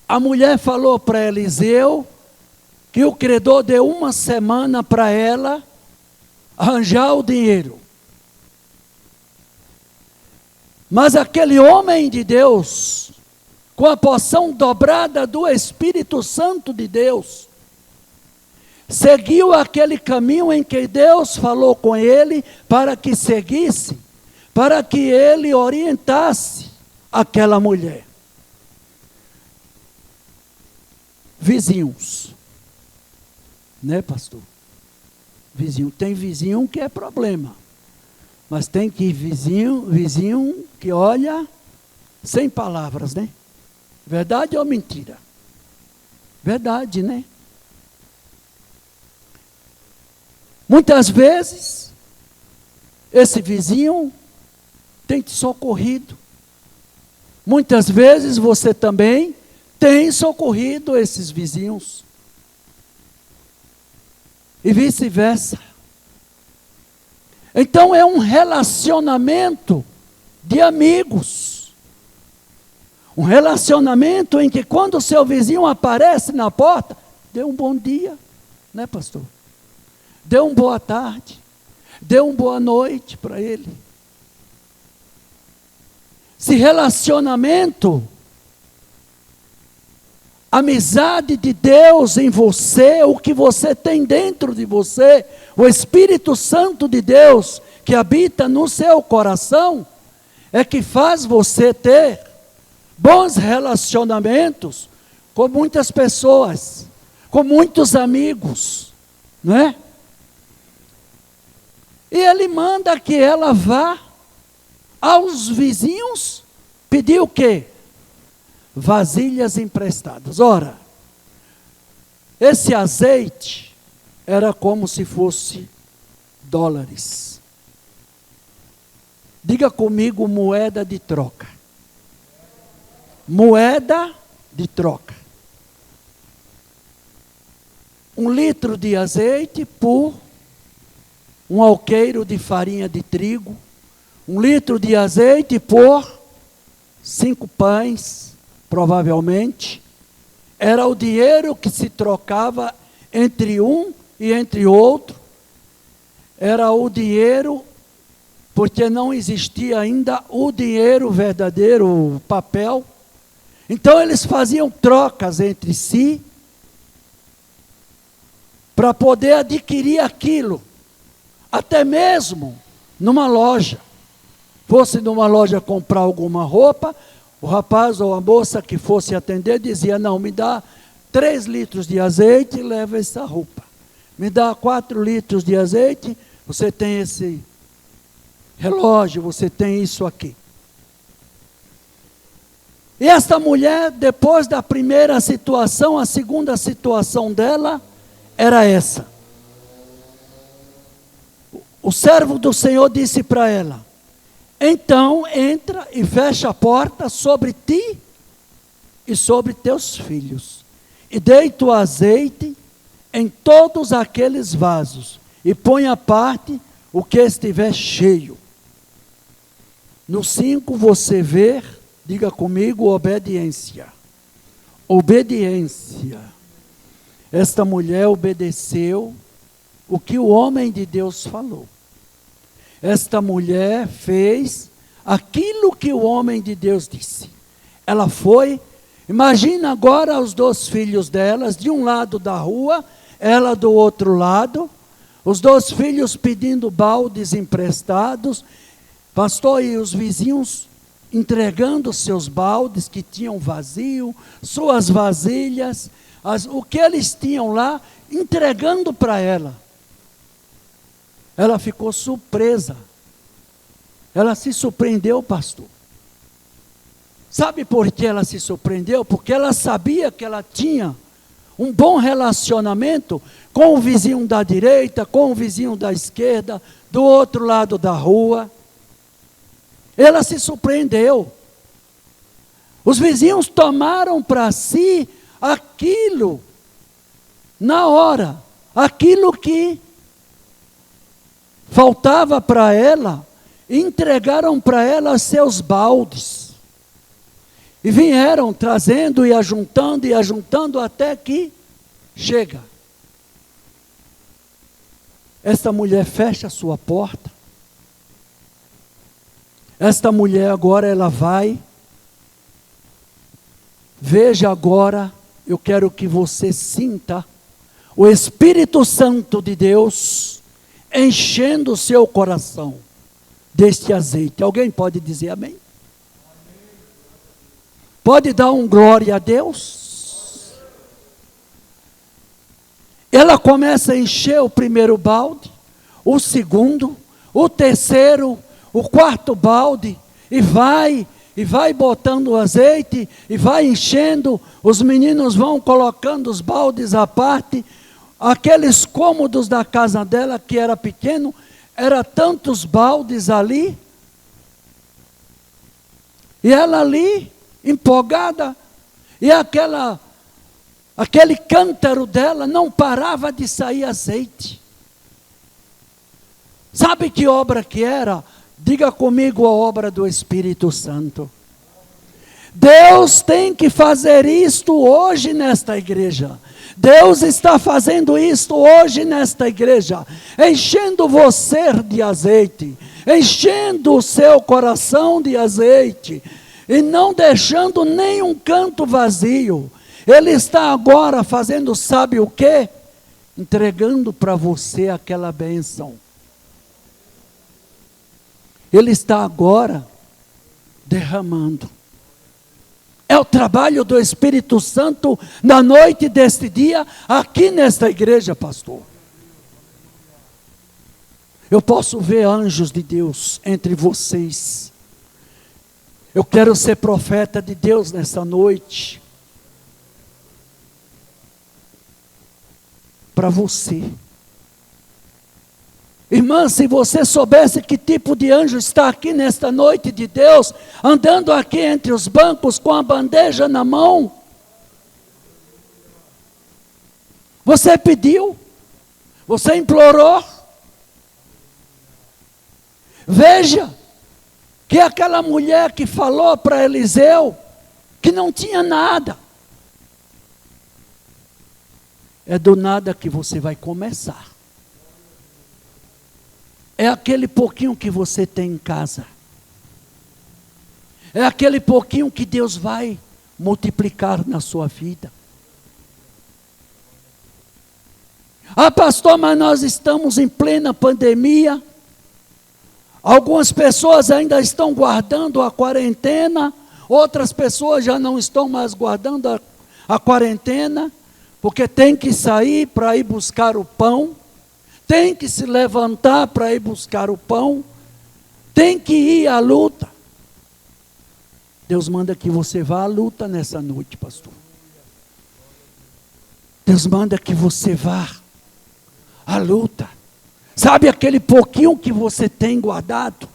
Speaker 4: A mulher falou para Eliseu que o credor deu uma semana para ela arranjar o dinheiro. Mas aquele homem de Deus, com a porção dobrada do Espírito Santo de Deus, seguiu aquele caminho em que Deus falou com ele para que seguisse, para que ele orientasse aquela mulher. Vizinhos, né, pastor? Vizinho, tem vizinho que é problema, mas tem que vizinho que olha sem palavras, né? Verdade ou mentira? Verdade, né? Muitas vezes, esse vizinho tem te socorrido. Muitas vezes você também tem socorrido esses vizinhos. E vice-versa. Então é um relacionamento de amigos. Um relacionamento em que quando o seu vizinho aparece na porta, dê um bom dia, né, pastor? Dê uma boa tarde, dê uma boa noite para ele. Se relacionamento, amizade de Deus em você, o que você tem dentro de você, o Espírito Santo de Deus que habita no seu coração, é que faz você ter bons relacionamentos com muitas pessoas, com muitos amigos, não é? E ele manda que ela vá aos vizinhos pedir o quê? Vasilhas emprestadas. Ora, esse azeite era como se fosse dólares. Diga comigo, moeda de troca. Moeda de troca. 1 litro de azeite por 1 alqueiro de farinha de trigo. 1 litro de azeite por 5 pães, provavelmente. Era o dinheiro que se trocava entre um e entre outro. Era o dinheiro, porque não existia ainda o dinheiro verdadeiro, o papel. Então eles faziam trocas entre si para poder adquirir aquilo. Até mesmo numa loja. Fosse numa loja comprar alguma roupa, o rapaz ou a moça que fosse atender dizia: não, me dá 3 litros de azeite e leva essa roupa. Me dá 4 litros de azeite, você tem esse relógio, você tem isso aqui. E esta mulher, depois da primeira situação, a segunda situação dela era essa. O servo do Senhor disse para ela: então entra e fecha a porta sobre ti e sobre teus filhos, e deita o azeite em todos aqueles vasos, e põe à parte o que estiver cheio. No 5 você vê Diga comigo, obediência. Obediência. Esta mulher obedeceu o que o homem de Deus falou. Esta mulher fez aquilo que o homem de Deus disse. Ela foi, imagina agora os 2 filhos delas, de um lado da rua, ela do outro lado, os 2 filhos pedindo baldes emprestados, pastor, e os vizinhos entregando seus baldes que tinham vazio, suas vasilhas, o que eles tinham lá, entregando para ela. Ela ficou surpresa. Ela se surpreendeu, pastor. Sabe por que ela se surpreendeu? Porque ela sabia que ela tinha um bom relacionamento com o vizinho da direita, com o vizinho da esquerda, do outro lado da rua. Ela se surpreendeu. Os vizinhos tomaram para si aquilo, na hora, aquilo que faltava para ela, entregaram para ela seus baldes. E vieram trazendo e ajuntando até que chega. Esta mulher fecha a sua porta. Esta mulher agora ela vai. Veja agora, eu quero que você sinta o Espírito Santo de Deus enchendo o seu coração deste azeite. Alguém pode dizer amém? Pode dar um glória a Deus? Ela começa a encher o primeiro balde, o segundo, o terceiro, o quarto balde, e vai botando o azeite, e vai enchendo, os meninos vão colocando os baldes à parte, aqueles cômodos da casa dela, que era pequeno, era tantos baldes ali, e ela ali, empolgada, e aquele cântaro dela não parava de sair azeite. Sabe que obra que era? Diga comigo, a obra do Espírito Santo. Deus tem que fazer isto hoje nesta igreja. Deus está fazendo isto hoje nesta igreja, enchendo você de azeite, enchendo o seu coração de azeite, e não deixando nenhum canto vazio. Ele está agora fazendo, sabe o quê? Entregando para você aquela bênção. Ele está agora derramando. É o trabalho do Espírito Santo na noite deste dia, aqui nesta igreja, pastor. Eu posso ver anjos de Deus entre vocês. Eu quero ser profeta de Deus nessa noite. Para você. Irmã, se você soubesse que tipo de anjo está aqui nesta noite de Deus, andando aqui entre os bancos com a bandeja na mão. Você pediu, você implorou. Veja, que aquela mulher que falou para Eliseu, que não tinha nada. É do nada que você vai começar. É aquele pouquinho que você tem em casa. É aquele pouquinho que Deus vai multiplicar na sua vida. Ah, pastor, mas nós estamos em plena pandemia. Algumas pessoas ainda estão guardando a quarentena, outras pessoas já não estão mais guardando a quarentena, porque tem que sair para ir buscar o pão, tem que se levantar para ir buscar o pão, tem que ir à luta. Deus manda que você vá à luta nessa noite, pastor. Deus manda que você vá à luta. Sabe aquele pouquinho que você tem guardado?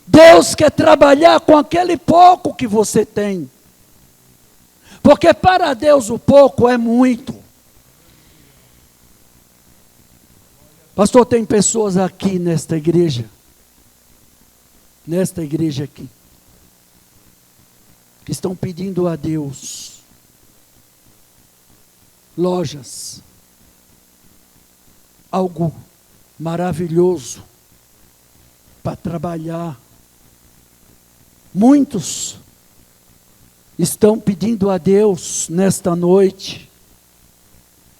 Speaker 4: Deus quer trabalhar com aquele pouco que você tem. Porque para Deus o pouco é muito. Pastor, tem pessoas aqui nesta igreja aqui, que estão pedindo a Deus lojas, algo maravilhoso para trabalhar. Muitos estão pedindo a Deus nesta noite,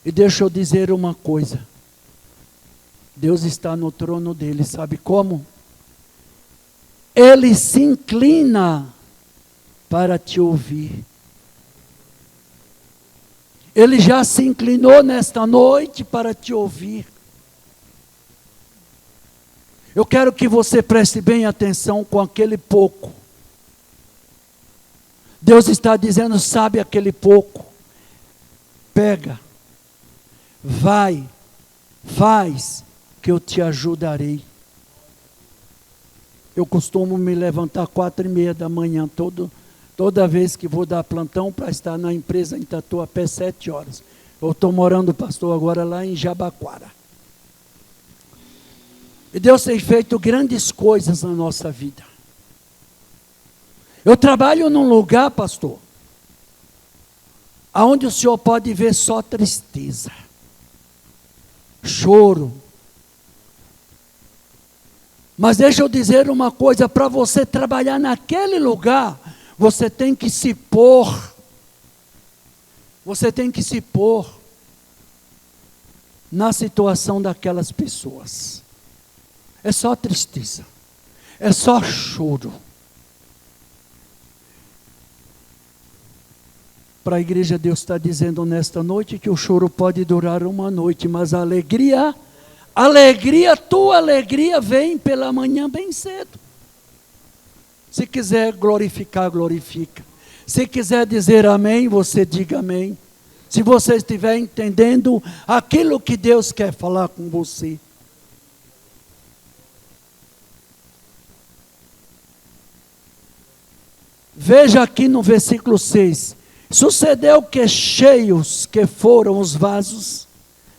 Speaker 4: e deixa eu dizer uma coisa, Deus está no trono dele, sabe como? Ele se inclina para te ouvir. Ele já se inclinou nesta noite para te ouvir. Eu quero que você preste bem atenção com aquele pouco. Deus está dizendo, sabe aquele pouco? Pega, vai, faz, que eu te ajudarei. Eu costumo me levantar 4:30 da manhã, toda vez que vou dar plantão para estar na empresa em Tatuapé, 7 horas. Eu estou morando, pastor, agora lá em Jabaquara. E Deus tem feito grandes coisas na nossa vida. Eu trabalho num lugar, pastor, onde o senhor pode ver só tristeza, choro. Mas deixa eu dizer uma coisa, para você trabalhar naquele lugar, você tem que se pôr. Você tem que se pôr na situação daquelas pessoas. É só tristeza, é só choro. Para a igreja, Deus está dizendo nesta noite que o choro pode durar uma noite, mas a alegria, tua alegria vem pela manhã bem cedo. Se quiser glorificar, glorifica. Se quiser dizer amém, você diga amém. Se você estiver entendendo aquilo que Deus quer falar com você. Veja aqui no versículo 6. Sucedeu que cheios que foram os vasos,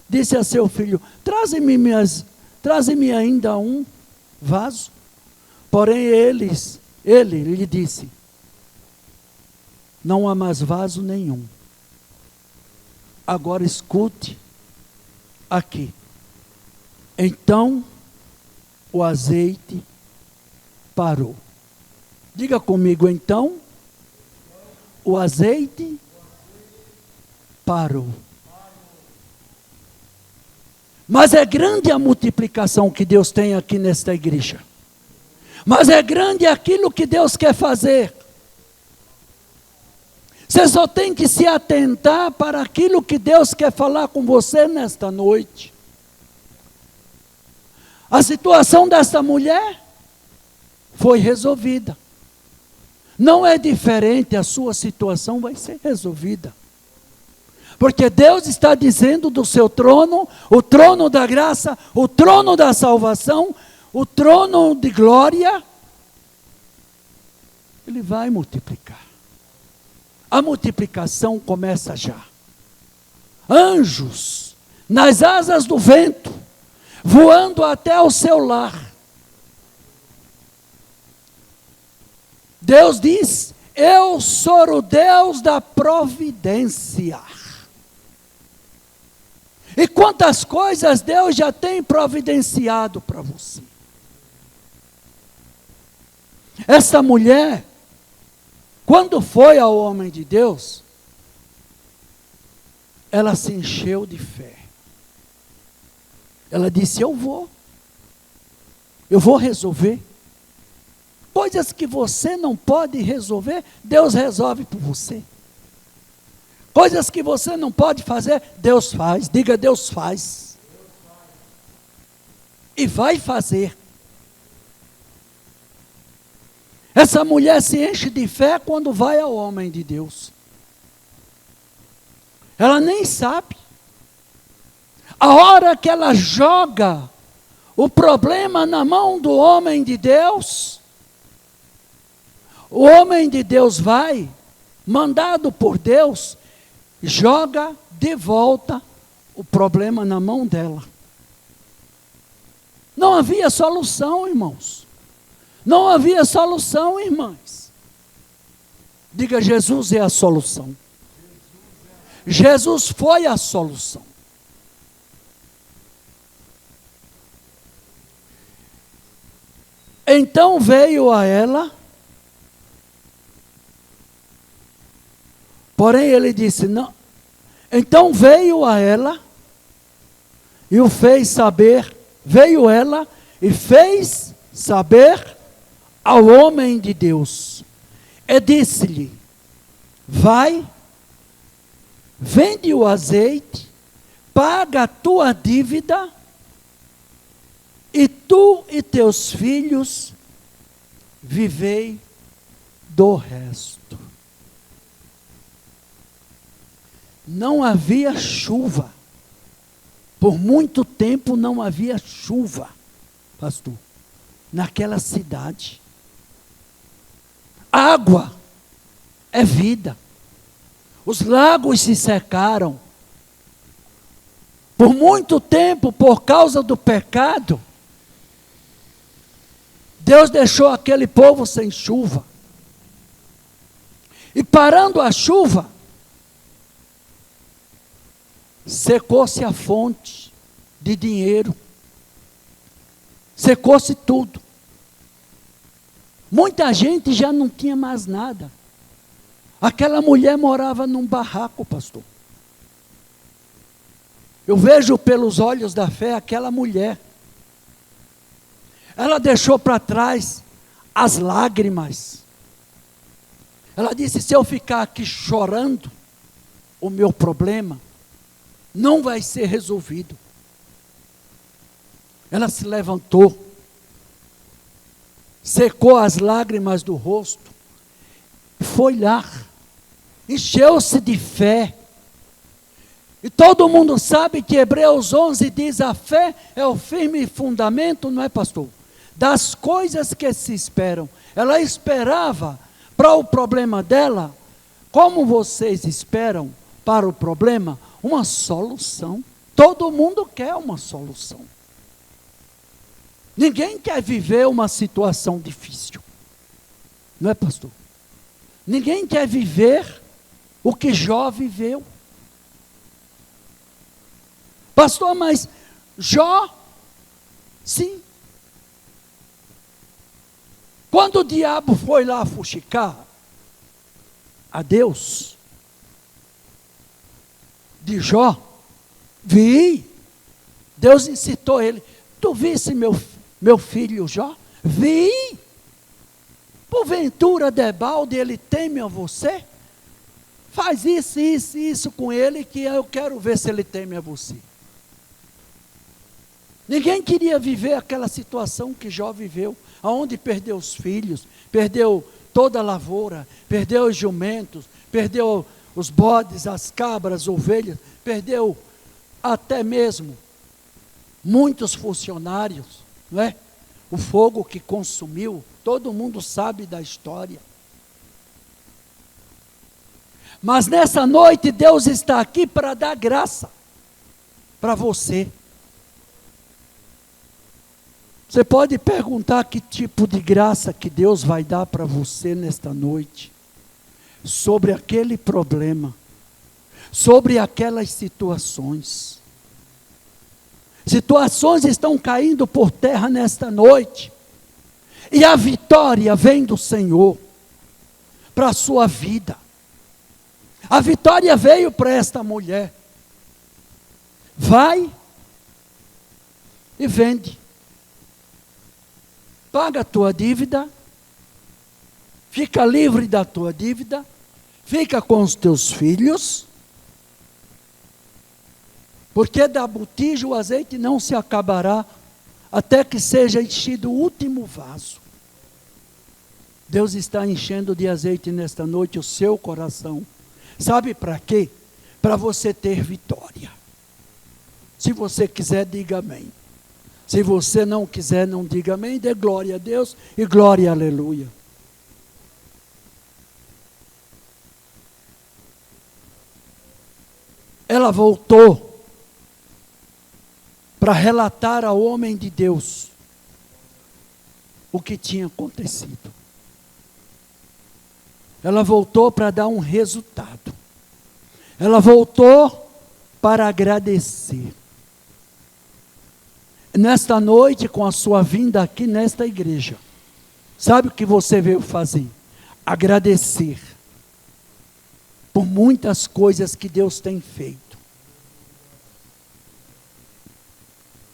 Speaker 4: disse a seu filho, traze-me ainda um vaso. Porém ele lhe disse, não há mais vaso nenhum. Agora escute aqui. Então o azeite parou. Diga comigo, então o azeite parou. Mas é grande a multiplicação que Deus tem aqui nesta igreja. Mas é grande aquilo que Deus quer fazer. Você só tem que se atentar para aquilo que Deus quer falar com você nesta noite. A situação dessa mulher foi resolvida. Não é diferente, a sua situação vai ser resolvida. Porque Deus está dizendo do seu trono, o trono da graça, o trono da salvação, o trono de glória, Ele vai multiplicar. A multiplicação começa já. Anjos, nas asas do vento, voando até o seu lar. Deus diz, eu sou o Deus da providência. E quantas coisas Deus já tem providenciado para você. Essa mulher, quando foi ao homem de Deus, ela se encheu de fé. Ela disse, eu vou resolver. Coisas que você não pode resolver, Deus resolve por você. Coisas que você não pode fazer, Deus faz. Diga, Deus faz. E vai fazer. Essa mulher se enche de fé quando vai ao homem de Deus. Ela nem sabe. A hora que ela joga o problema na mão do homem de Deus, o homem de Deus vai, mandado por Deus, joga de volta o problema na mão dela. Não havia solução, irmãos. Não havia solução, irmãs. Diga, Jesus é a solução. Jesus foi a solução. Então veio a ela, porém ele disse, não. Então veio a ela e o fez saber, veio ela e fez saber ao homem de Deus. E disse-lhe, vai, vende o azeite, paga a tua dívida, e tu e teus filhos vivei do resto. Não havia chuva. Por muito tempo não havia chuva, pastor, naquela cidade. Água é vida. Os lagos se secaram. Por muito tempo, por causa do pecado, Deus deixou aquele povo sem chuva. E parando a chuva, secou-se a fonte de dinheiro. Secou-se tudo. Muita gente já não tinha mais nada. Aquela mulher morava num barraco, pastor. Eu vejo pelos olhos da fé aquela mulher. Ela deixou para trás as lágrimas. Ela disse, se eu ficar aqui chorando, o meu problema não vai ser resolvido. Ela se levantou, secou as lágrimas do rosto, foi lá, encheu-se de fé. E todo mundo sabe que Hebreus 11 diz, a fé é o firme fundamento, não é, pastor? Das coisas que se esperam. Ela esperava para o problema dela, como vocês esperam para o problema, uma solução. Todo mundo quer uma solução. Ninguém quer viver uma situação difícil. Não é, pastor? Ninguém quer viver o que Jó viveu. Pastor, mas Jó, sim. Quando o diabo foi lá fuxicar a Deus de Jó, vi, Deus incitou ele, tu visse meu filho Jó? Vi, porventura debalde ele teme a você? Faz isso com ele que eu quero ver se ele teme a você. Ninguém queria viver aquela situação que Jó viveu, aonde perdeu os filhos, perdeu toda a lavoura, perdeu os jumentos, perdeu os bodes, as cabras, as ovelhas, perdeu até mesmo muitos funcionários, não é? O fogo que consumiu, todo mundo sabe da história. Mas nessa noite Deus está aqui para dar graça para você. Você pode perguntar que tipo de graça que Deus vai dar para você nesta noite, sobre aquele problema, sobre aquelas situações. Situações estão caindo por terra nesta noite, e a vitória vem do Senhor para a sua vida. A vitória veio para esta mulher. Vai e vende. Paga a tua dívida, fica livre da tua dívida, fica com os teus filhos, porque da botija o azeite não se acabará, até que seja enchido o último vaso. Deus está enchendo de azeite nesta noite o seu coração. Sabe para quê? Para você ter vitória. Se você quiser, diga amém. Se você não quiser, não diga amém, dê glória a Deus e glória a aleluia. Ela voltou para relatar ao homem de Deus o que tinha acontecido. ela voltou para dar um resultado. Ela voltou para agradecer. Nesta noite, com a sua vinda aqui nesta igreja, sabe o que você veio fazer? Agradecer por muitas coisas que Deus tem feito.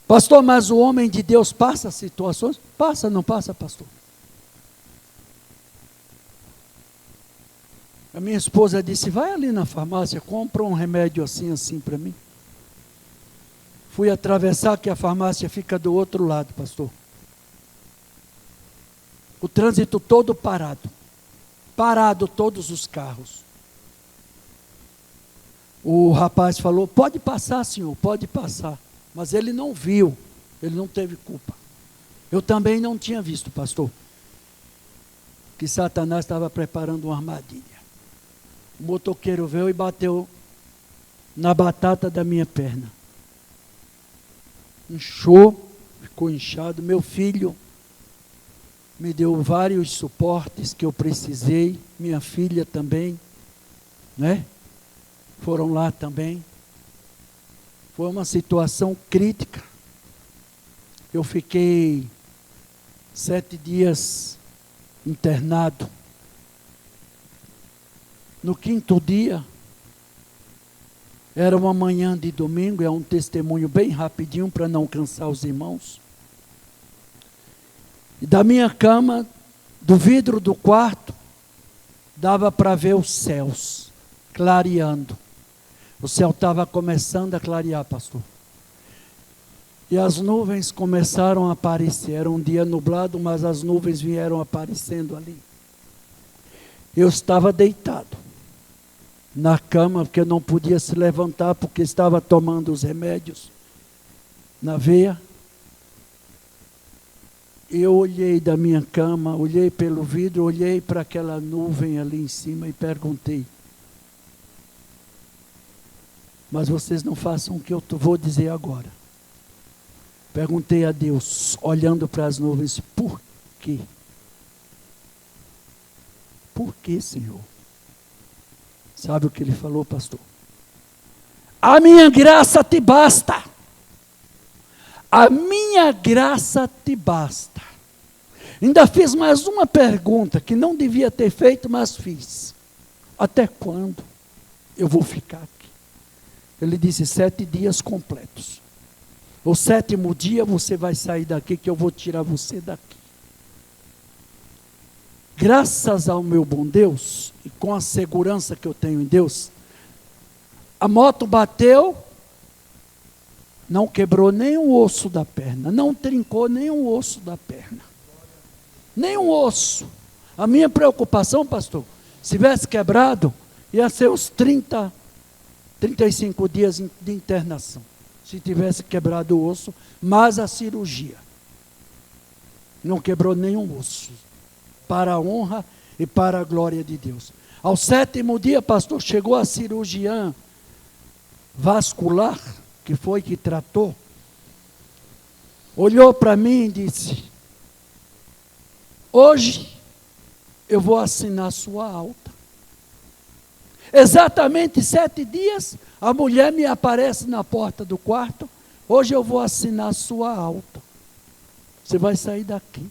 Speaker 4: Pastor, mas o homem de Deus passa situações? Passa, não passa, pastor? A minha esposa disse, vai ali na farmácia, compra um remédio assim, assim para mim. Fui atravessar, que a farmácia fica do outro lado, pastor. O trânsito todo parado. Parado todos os carros. O rapaz falou, pode passar, senhor, pode passar. Mas ele não viu, ele não teve culpa. Eu também não tinha visto, pastor, que Satanás estava preparando uma armadilha. O motoqueiro veio e bateu na batata da minha perna. Inchou, ficou inchado. Meu filho me deu vários suportes que eu precisei. Minha filha também, né? Foram lá também. Foi uma situação crítica. Eu fiquei 7 dias internado. No 5º dia, era uma manhã de domingo, é um testemunho bem rapidinho para não cansar os irmãos. E da minha cama, do vidro do quarto, dava para ver os céus clareando. O céu estava começando a clarear, pastor. E as nuvens começaram a aparecer. Era um dia nublado, mas as nuvens vieram aparecendo ali. Eu estava deitado na cama, porque eu não podia se levantar, porque estava tomando os remédios na veia. Eu olhei da minha cama, olhei pelo vidro, olhei para aquela nuvem ali em cima e perguntei, mas vocês não façam o que eu vou dizer agora. Perguntei a Deus, olhando para as nuvens, por quê? Por que, Senhor? Sabe o que ele falou, pastor? A minha graça te basta. A minha graça te basta. Ainda fiz mais uma pergunta, que não devia ter feito, mas fiz. Até quando eu vou ficar aqui? Ele disse, 7 dias completos. O 7º dia você vai sair daqui, que eu vou tirar você daqui. Graças ao meu bom Deus, e com a segurança que eu tenho em Deus, a moto bateu, não quebrou nenhum osso da perna, não trincou nenhum osso da perna. Nenhum osso. A minha preocupação, pastor, se tivesse quebrado, ia ser os 35 dias de internação. Se tivesse quebrado o osso, mas a cirurgia. Não quebrou nenhum osso. Para a honra e para a glória de Deus. Ao 7º dia, pastor, chegou a cirurgiã vascular, que foi que tratou, olhou para mim e disse, hoje eu vou assinar sua alta. Exatamente 7 dias, a mulher me aparece na porta do quarto, hoje eu vou assinar sua alta. Você vai sair daqui.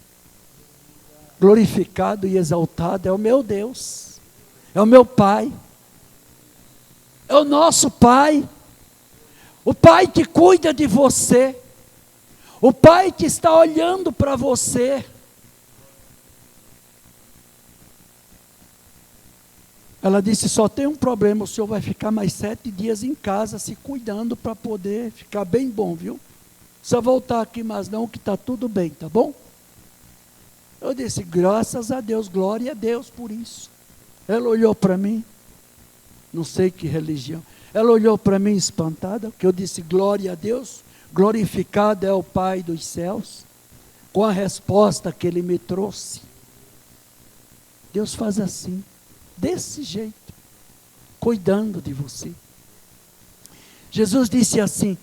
Speaker 4: Glorificado e exaltado é o meu Deus, é o meu Pai, é o nosso Pai, o Pai que cuida de você, o Pai que está olhando para você. Ela disse, só tem um problema, o senhor vai ficar mais 7 dias em casa se cuidando para poder ficar bem bom, viu? Só voltar aqui, mas não, que está tudo bem, tá bom? Eu disse, graças a Deus, glória a Deus por isso. Ela olhou para mim, não sei que religião, ela olhou para mim espantada, porque eu disse, glória a Deus, glorificado é o Pai dos céus, com a resposta que Ele me trouxe. Deus faz assim, desse jeito, cuidando de você. Jesus disse assim,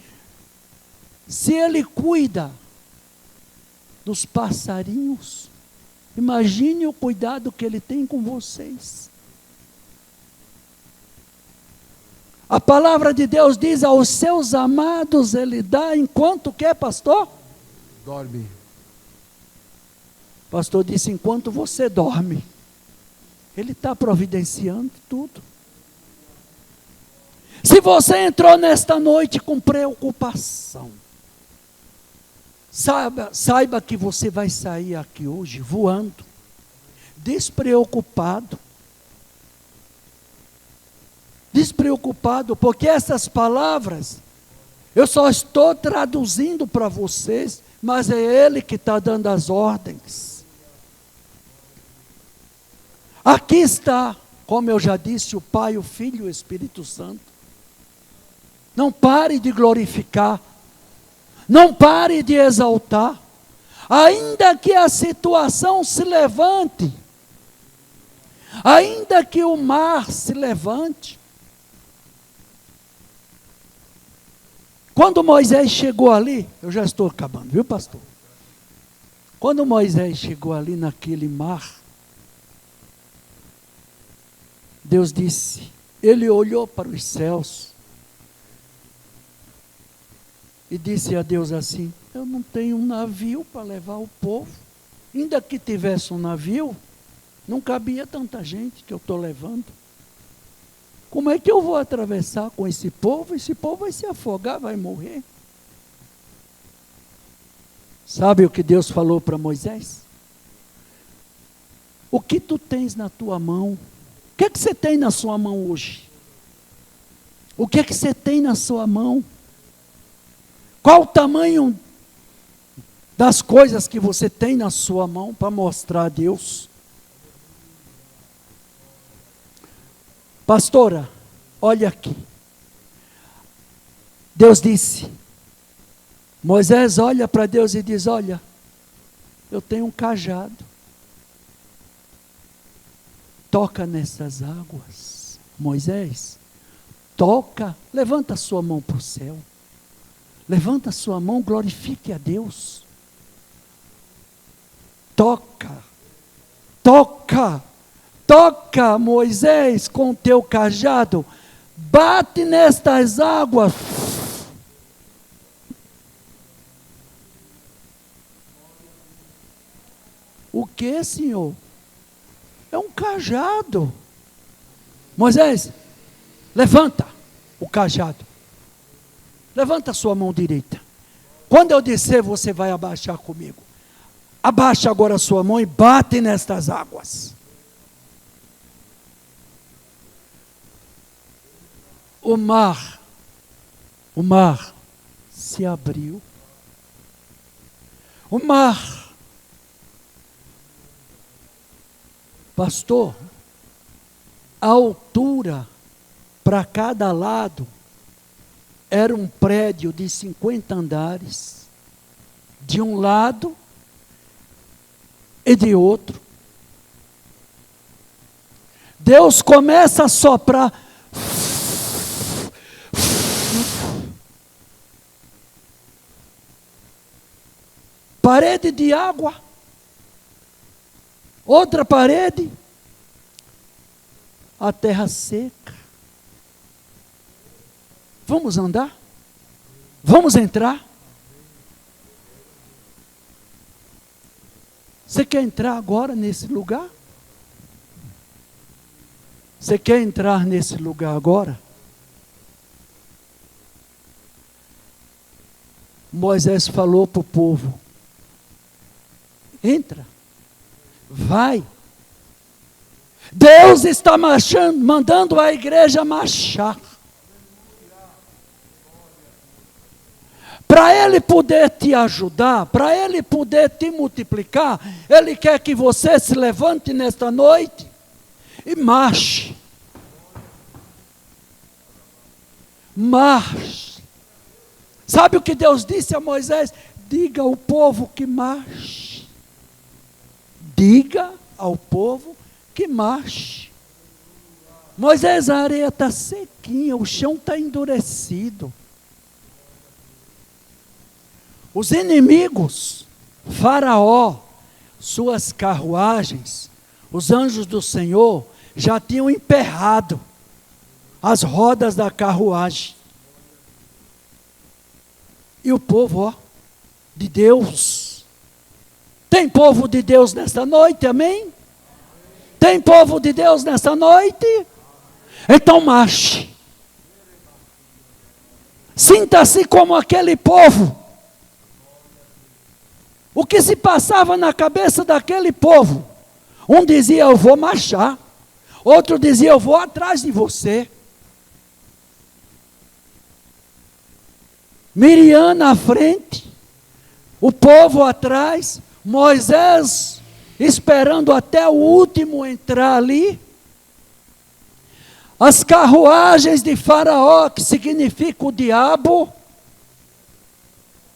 Speaker 4: se Ele cuida dos passarinhos, imagine o cuidado que Ele tem com vocês. A palavra de Deus diz: aos seus amados Ele dá enquanto quer, pastor?
Speaker 1: Dorme.
Speaker 4: Pastor disse: enquanto você dorme, Ele está providenciando tudo. Se você entrou nesta noite com preocupação, saiba que você vai sair aqui hoje voando, despreocupado, porque essas palavras, eu só estou traduzindo para vocês, mas é Ele que está dando as ordens. Aqui está, como eu já disse, o Pai, o Filho e o Espírito Santo. Não pare de glorificar, não pare de exaltar, ainda que a situação se levante, ainda que o mar se levante. Quando Moisés chegou ali, eu já estou acabando, viu, pastor? Quando Moisés chegou ali naquele mar, Deus disse, ele olhou para os céus e disse a Deus assim: eu não tenho um navio para levar o povo, ainda que tivesse um navio, não cabia tanta gente que eu estou levando. Como é que eu vou atravessar com esse povo? Esse povo vai se afogar, vai morrer. Sabe o que Deus falou para Moisés? O que tu tens na tua mão? O que é que você tem na sua mão hoje? O que é que você tem na sua mão? Qual o tamanho das coisas que você tem na sua mão para mostrar a Deus? Pastora, olha aqui. Deus disse, Moisés olha para Deus e diz: olha, eu tenho um cajado. Toca nessas águas. Moisés, toca, levanta a sua mão para o céu. Levanta a sua mão, glorifique a Deus. Toca, toca. Toca, Moisés, com o teu cajado, bate nestas águas. O que, Senhor? É um cajado. Moisés, levanta o cajado. Levanta a sua mão direita. Quando eu descer, você vai abaixar comigo. Abaixa agora a sua mão e bate nestas águas. O mar se abriu. O mar, pastor, a altura para cada lado era um prédio de 50 andares, de um lado e de outro. Deus começa a soprar. Parede de água, outra parede, a terra seca. Vamos andar? Vamos entrar? Você quer entrar agora nesse lugar? Você quer entrar nesse lugar agora? Moisés falou para o povo: entra, vai. Deus está mandando a igreja marchar. Para Ele poder te ajudar, para Ele poder te multiplicar, Ele quer que você se levante nesta noite e marche. Marche. Sabe o que Deus disse a Moisés? Diga ao povo que marche. Diga ao povo que marche. Moisés, a areia está sequinha, o chão está endurecido. Os inimigos, Faraó, suas carruagens, os anjos do Senhor, já tinham emperrado as rodas da carruagem. E o povo, ó, de Deus. Tem povo de Deus nesta noite, amém? Tem povo de Deus nesta noite? Então marche. Sinta-se como aquele povo. O que se passava na cabeça daquele povo? Um dizia, eu vou marchar. Outro dizia, eu vou atrás de você. Miriam na frente, o povo atrás, Moisés esperando até o último entrar ali. As carruagens de Faraó, que significa o diabo,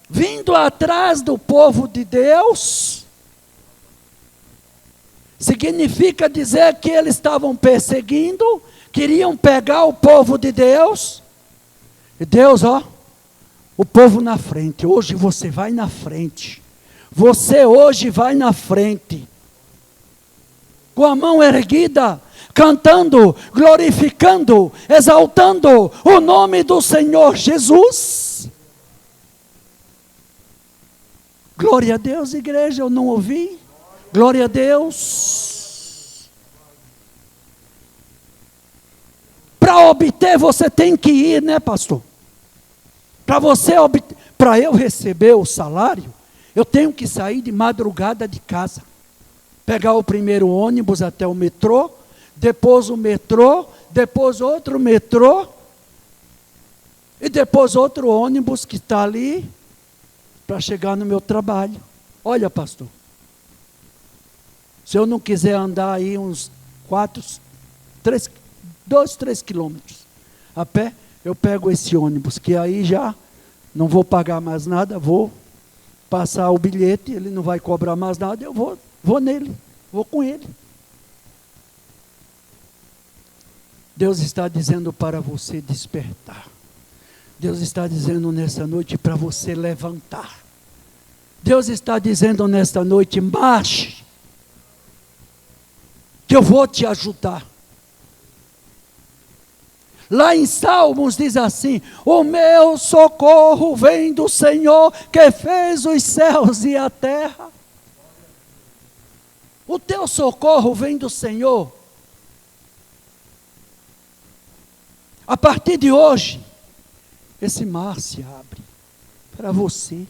Speaker 4: vindo atrás do povo de Deus, significa dizer que eles estavam perseguindo, queriam pegar o povo de Deus. E Deus, ó, o povo na frente. Hoje você vai na frente. Você hoje vai na frente. Com a mão erguida, cantando, glorificando, exaltando o nome do Senhor Jesus. Glória a Deus, igreja, eu não ouvi. Glória a Deus. Para obter, você tem que ir, né, pastor? Para eu receber o salário, eu tenho que sair de madrugada de casa. Pegar o primeiro ônibus até o metrô, depois o metrô, depois outro metrô, e depois outro ônibus que está ali, para chegar no meu trabalho. Olha, pastor, se eu não quiser andar aí uns 2, 3 quilômetros a pé, eu pego esse ônibus, que aí já não vou pagar mais nada, vou passar o bilhete, ele não vai cobrar mais nada, eu vou nele, vou com ele. Deus está dizendo para você despertar. Deus está dizendo nessa noite para você levantar. Deus está dizendo nesta noite, marche, que eu vou te ajudar. Lá em Salmos diz assim, o meu socorro vem do Senhor, que fez os céus e a terra. O teu socorro vem do Senhor. A partir de hoje, esse mar se abre para você.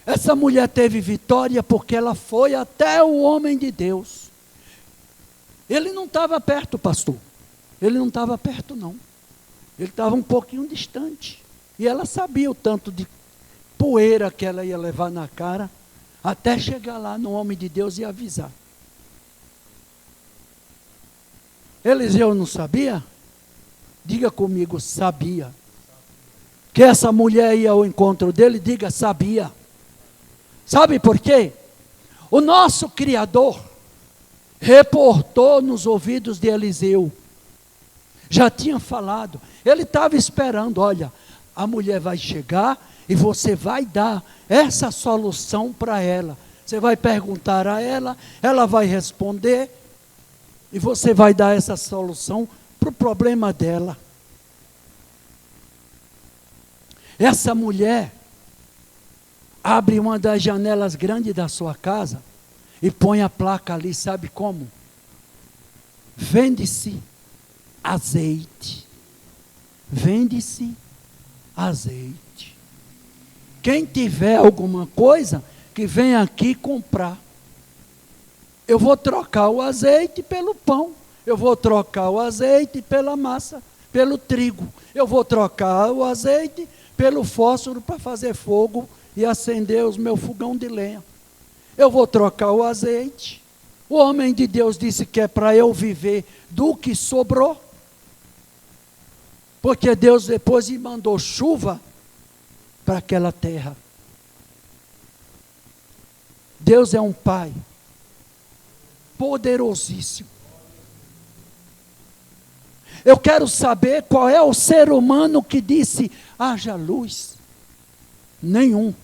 Speaker 4: Essa mulher teve vitória porque ela foi até o homem de Deus. Ele não estava perto, pastor. Ele não estava perto, não. Ele estava um pouquinho distante. E ela sabia o tanto de poeira que ela ia levar na cara, até chegar lá no homem de Deus e avisar. Eliseu não sabia? Diga comigo, sabia. Que essa mulher ia ao encontro dele, diga, sabia. Sabe por quê? O nosso Criador reportou nos ouvidos de Eliseu. Já tinha falado. Ele estava esperando, olha, a mulher vai chegar e você vai dar essa solução para ela. Você vai perguntar a ela, ela vai responder e você vai dar essa solução para o problema dela. Essa mulher abre uma das janelas grandes da sua casa e põe a placa ali, sabe como? Vende-se azeite. Vende-se azeite. Quem tiver alguma coisa, que vem aqui comprar. Eu vou trocar o azeite pelo pão. Eu vou trocar o azeite pela massa, pelo trigo. Eu vou trocar o azeite pelo fósforo para fazer fogo e acender os meus fogão de lenha. Eu vou trocar o azeite. O homem de Deus disse que é para eu viver do que sobrou. Porque Deus depois me mandou chuva para aquela terra. Deus é um Pai poderosíssimo. Eu quero saber qual é o ser humano que disse, haja luz. Nenhum.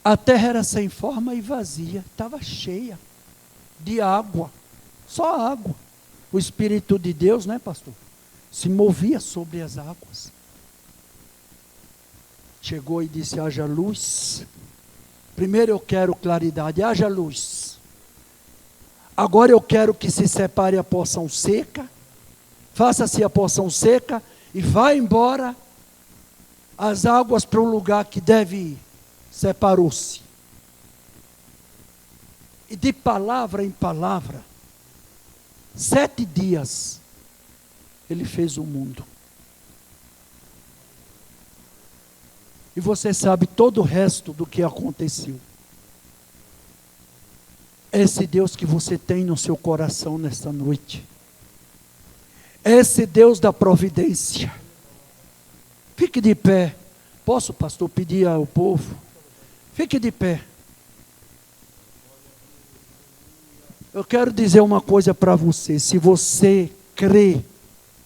Speaker 4: A terra era sem forma e vazia, estava cheia. de água, só água. O Espírito de Deus, né, pastor? Se movia sobre as águas. Chegou e disse: haja luz. Primeiro eu quero claridade, haja luz. Agora eu quero que se separe a porção seca, faça-se a porção seca e vá embora as águas para o lugar que deve ir. Separou-se. E de palavra em palavra, 7 dias, ele fez o mundo. E você sabe todo o resto do que aconteceu. Esse Deus que você tem no seu coração nesta noite. Esse Deus da providência. Fique de pé. Posso, pastor, pedir ao povo? Fique de pé. Eu quero dizer uma coisa para você. Se você crê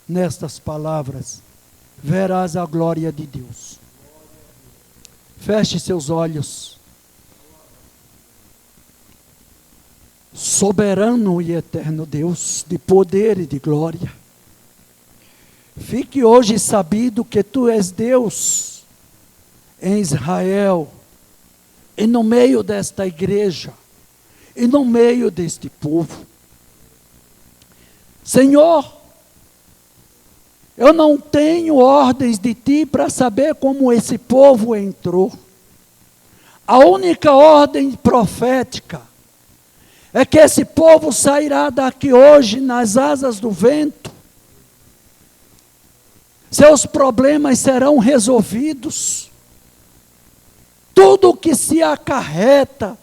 Speaker 4: nestas palavras, verás a glória de Deus. Feche seus olhos. Soberano e eterno Deus, de poder e de glória. Fique hoje sabido que Tu és Deus em Israel, e no meio desta igreja, e no meio deste povo. Senhor, eu não tenho ordens de Ti para saber como esse povo entrou. A única ordem profética é que esse povo sairá daqui hoje nas asas do vento. Seus problemas serão resolvidos. Tudo o que se acarreta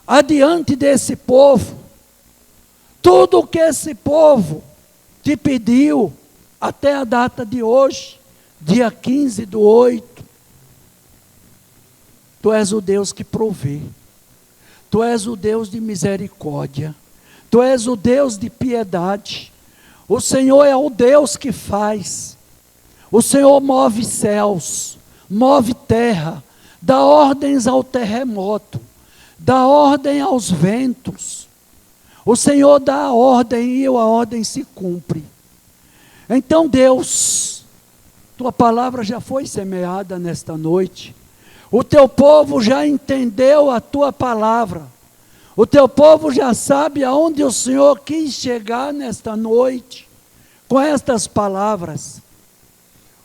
Speaker 4: adiante desse povo, tudo o que esse povo te pediu até a data de hoje, dia 15/8, Tu és o Deus que provê. Tu és o Deus de misericórdia. Tu és o Deus de piedade. O Senhor é o Deus que faz. O Senhor move céus, move terra, dá ordens ao terremoto, dá ordem aos ventos. O Senhor dá a ordem e a ordem se cumpre. Então, Deus, Tua palavra já foi semeada nesta noite. O Teu povo já entendeu a Tua palavra. O Teu povo já sabe aonde o Senhor quis chegar nesta noite, com estas palavras.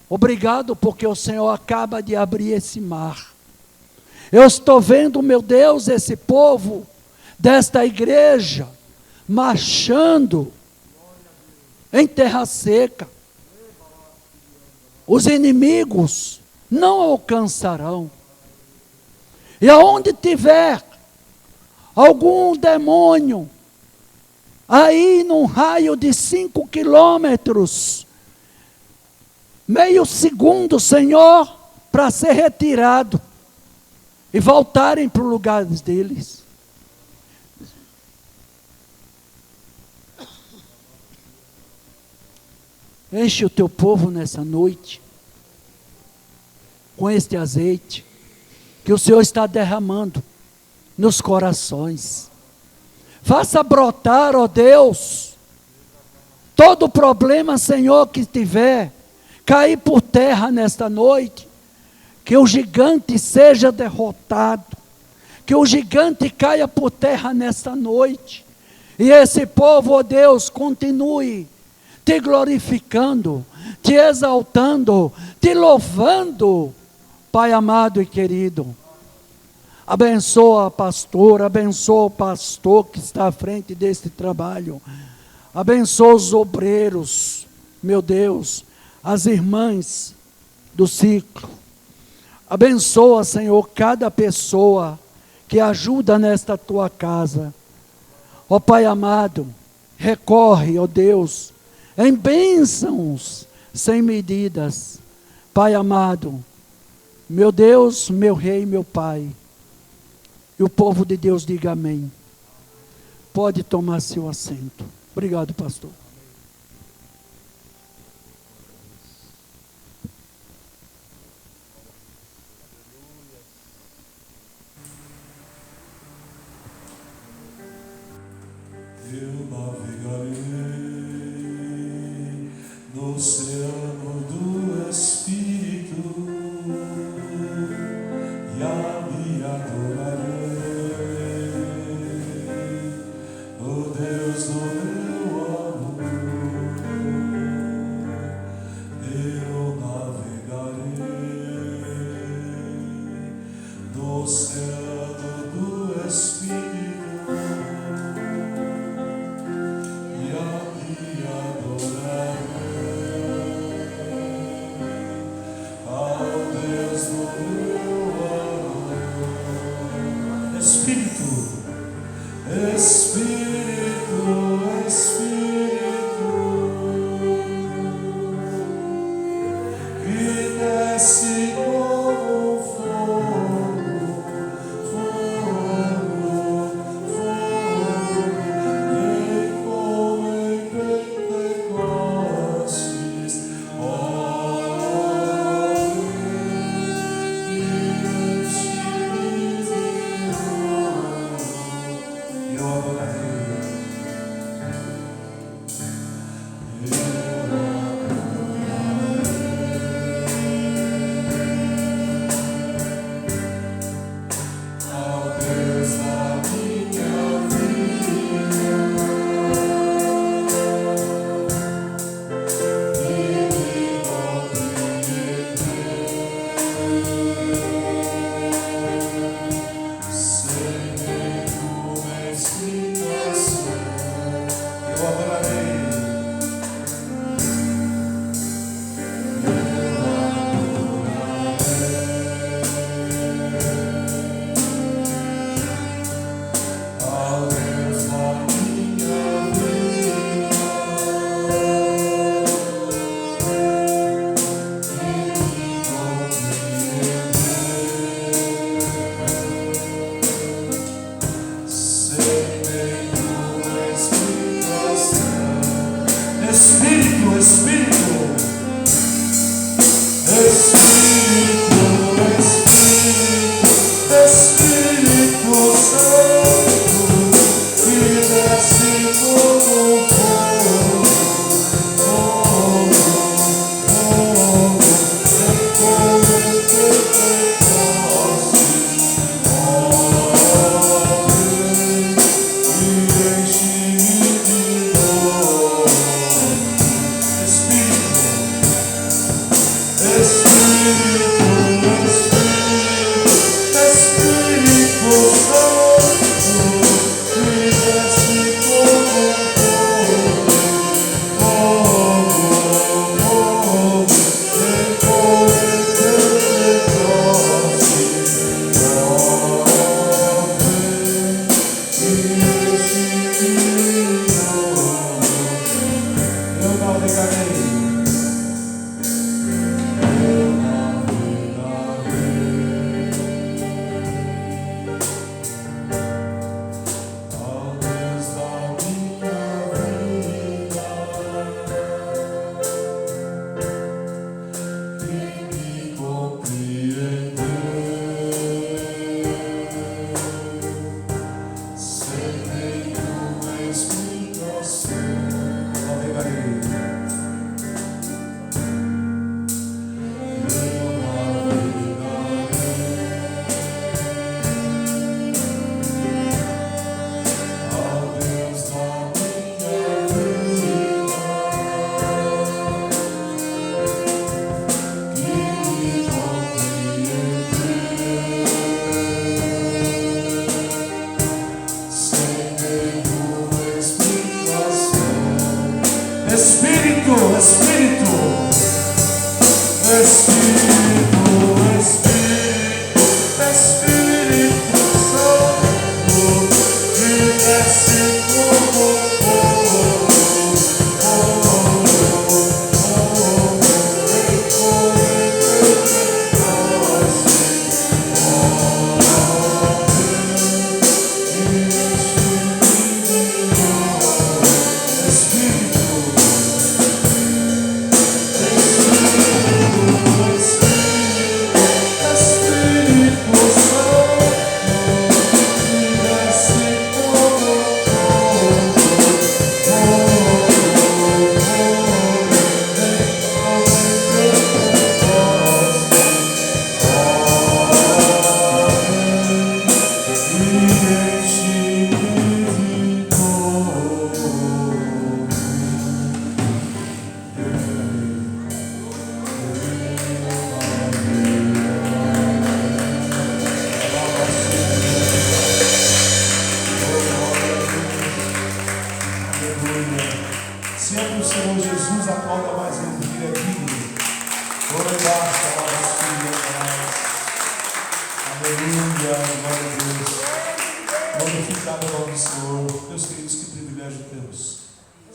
Speaker 4: Obrigado porque o Senhor acaba de abrir esse mar. Eu estou vendo, meu Deus, esse povo desta igreja marchando em terra seca. Os inimigos não alcançarão. E aonde tiver algum demônio, aí num raio de 5 quilômetros, meio segundo, Senhor, para ser retirado e voltarem para o lugar deles. Enche o Teu povo nessa noite com este azeite que o Senhor está derramando nos corações. Faça brotar, ó Deus, todo problema, Senhor, que tiver, cair por terra nesta noite, que o gigante seja derrotado, que o gigante caia por terra nesta noite, e esse povo, ó Deus, continue te glorificando, te exaltando, te louvando, Pai amado e querido. Abençoa a pastora, abençoa o pastor que está à frente deste trabalho, abençoa os obreiros, meu Deus, as irmãs do ciclo, abençoa, Senhor, cada pessoa que ajuda nesta Tua casa. Ó Pai amado, recorre, ó Deus, em bênçãos sem medidas. Pai amado, meu Deus, meu Rei, meu Pai. E o povo de Deus diga amém. Pode tomar seu assento. Obrigado, pastor.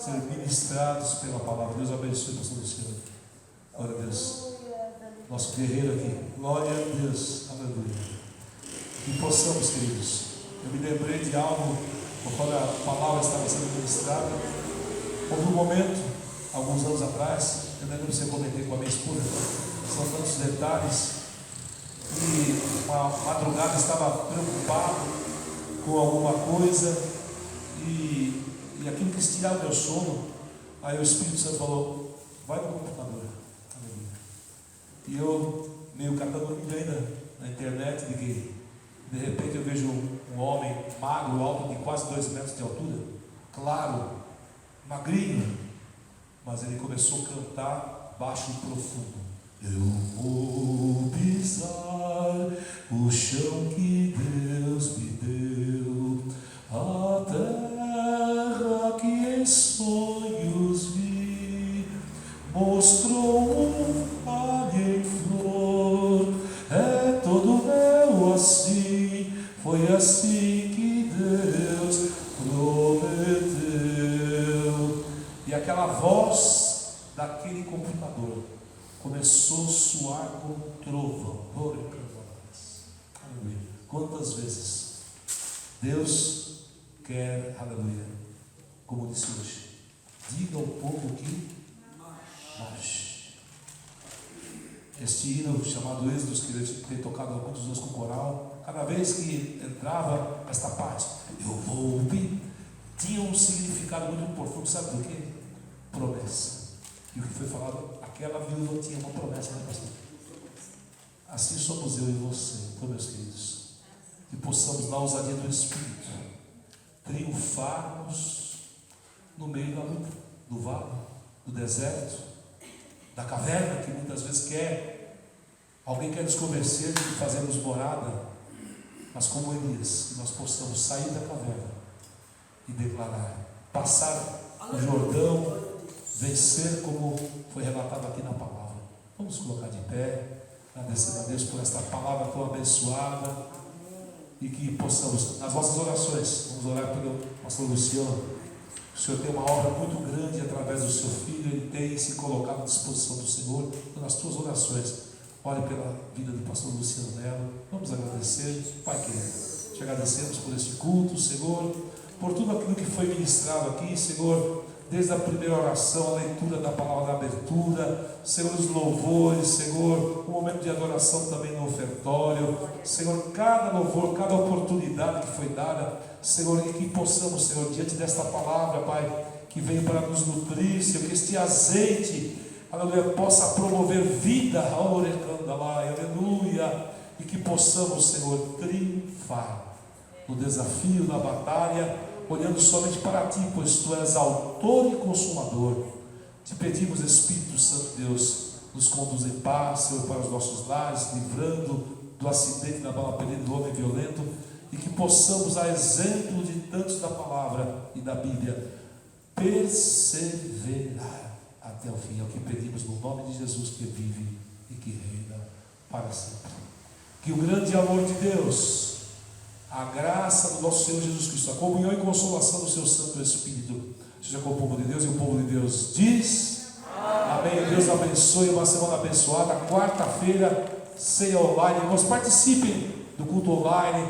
Speaker 2: Ser ministrados pela palavra. Deus abençoe o pastor Luciano. Glória a Deus. nosso guerreiro aqui. Glória a Deus, aleluia. Que possamos, queridos. Eu me lembrei de algo, quando a palavra estava sendo ministrada. Houve um momento, alguns anos atrás, eu lembro que você comentei com a minha esposa, são tantos detalhes, e uma madrugada estava preocupado com alguma coisa, e aquilo que estirava meu sono. Aí o Espírito Santo falou: vai no computador. E eu, meio catando ainda na internet, liguei. De repente eu vejo um homem magro, alto de quase 2 metros de altura, claro, magrinho, mas ele começou a cantar baixo e profundo. Eu vou pisar o chão que Deus me deu, a terra que em sonhos vi, mostrou um vale em flor, é todo meu assim, foi assim que Deus prometeu. E aquela voz daquele computador começou a soar como um trovão. Aleluia. Quantas vezes Deus quer, aleluia, como disse hoje, diga ao povo que marche. Este hino chamado Êxodos, que eu tenho tocado há muitos anos com o coral, cada vez que entrava esta parte, eu vou ouvir, tinha um significado muito profundo. Sabe do quê? Promessa. E o que foi falado, aquela viúva tinha uma promessa, né, pastor? Assim somos eu e você, então, meus queridos, que possamos, na ousadia do Espírito, triunfarmos no meio da luta, do vale, do deserto, da caverna, que muitas vezes alguém quer nos convencer de que fazemos morada, mas como Elias, que nós possamos sair da caverna e declarar, passar o Jordão, vencer, como foi relatado aqui na palavra. Vamos colocar de pé, agradecendo a Deus por esta palavra tão abençoada, e que possamos, nas nossas orações, vamos orar pelo pastor Luciano. O Senhor tem uma obra muito grande através do seu filho, ele tem se colocado à disposição do Senhor. Então, nas tuas orações, ore pela vida do pastor Luciano Melo. Vamos agradecer, Pai querido, te agradecemos por este culto, Senhor, por tudo aquilo que foi ministrado aqui, Senhor, desde a primeira oração, a leitura da palavra da abertura, Senhor, os louvores, Senhor, o momento de adoração também no ofertório, Senhor, cada louvor, cada oportunidade que foi dada, Senhor, e que possamos, Senhor, diante desta palavra, Pai, que veio para nos nutrir, Senhor, que este azeite, aleluia, possa promover vida, aleluia, e que possamos, Senhor, triunfar no desafio, na batalha, olhando somente para Ti, pois Tu és autor e consumador. Te pedimos, Espírito Santo Deus, nos conduz em paz, Senhor, para os nossos lares, livrando do acidente, da bala perdida, do homem violento, e que possamos, a exemplo de tantos da palavra e da Bíblia, perseverar até o fim. É o que pedimos no nome de Jesus, que vive e que reina para sempre. Que o grande amor de Deus, a graça do nosso Senhor Jesus Cristo, a comunhão e consolação do seu Santo Espírito seja com o povo de Deus, e o povo de Deus diz amém. Deus abençoe, uma semana abençoada. Quarta-feira, ceia online. Irmãos, participem do culto online,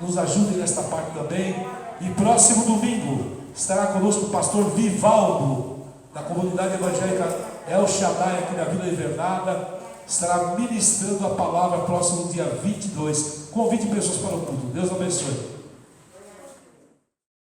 Speaker 2: nos ajudem nesta parte também. E próximo domingo estará conosco o pastor Vivaldo, da comunidade evangélica El Shaddai, aqui na Vila Invernada. Estará ministrando a palavra próximo dia 22. Convide pessoas para o culto. Deus abençoe.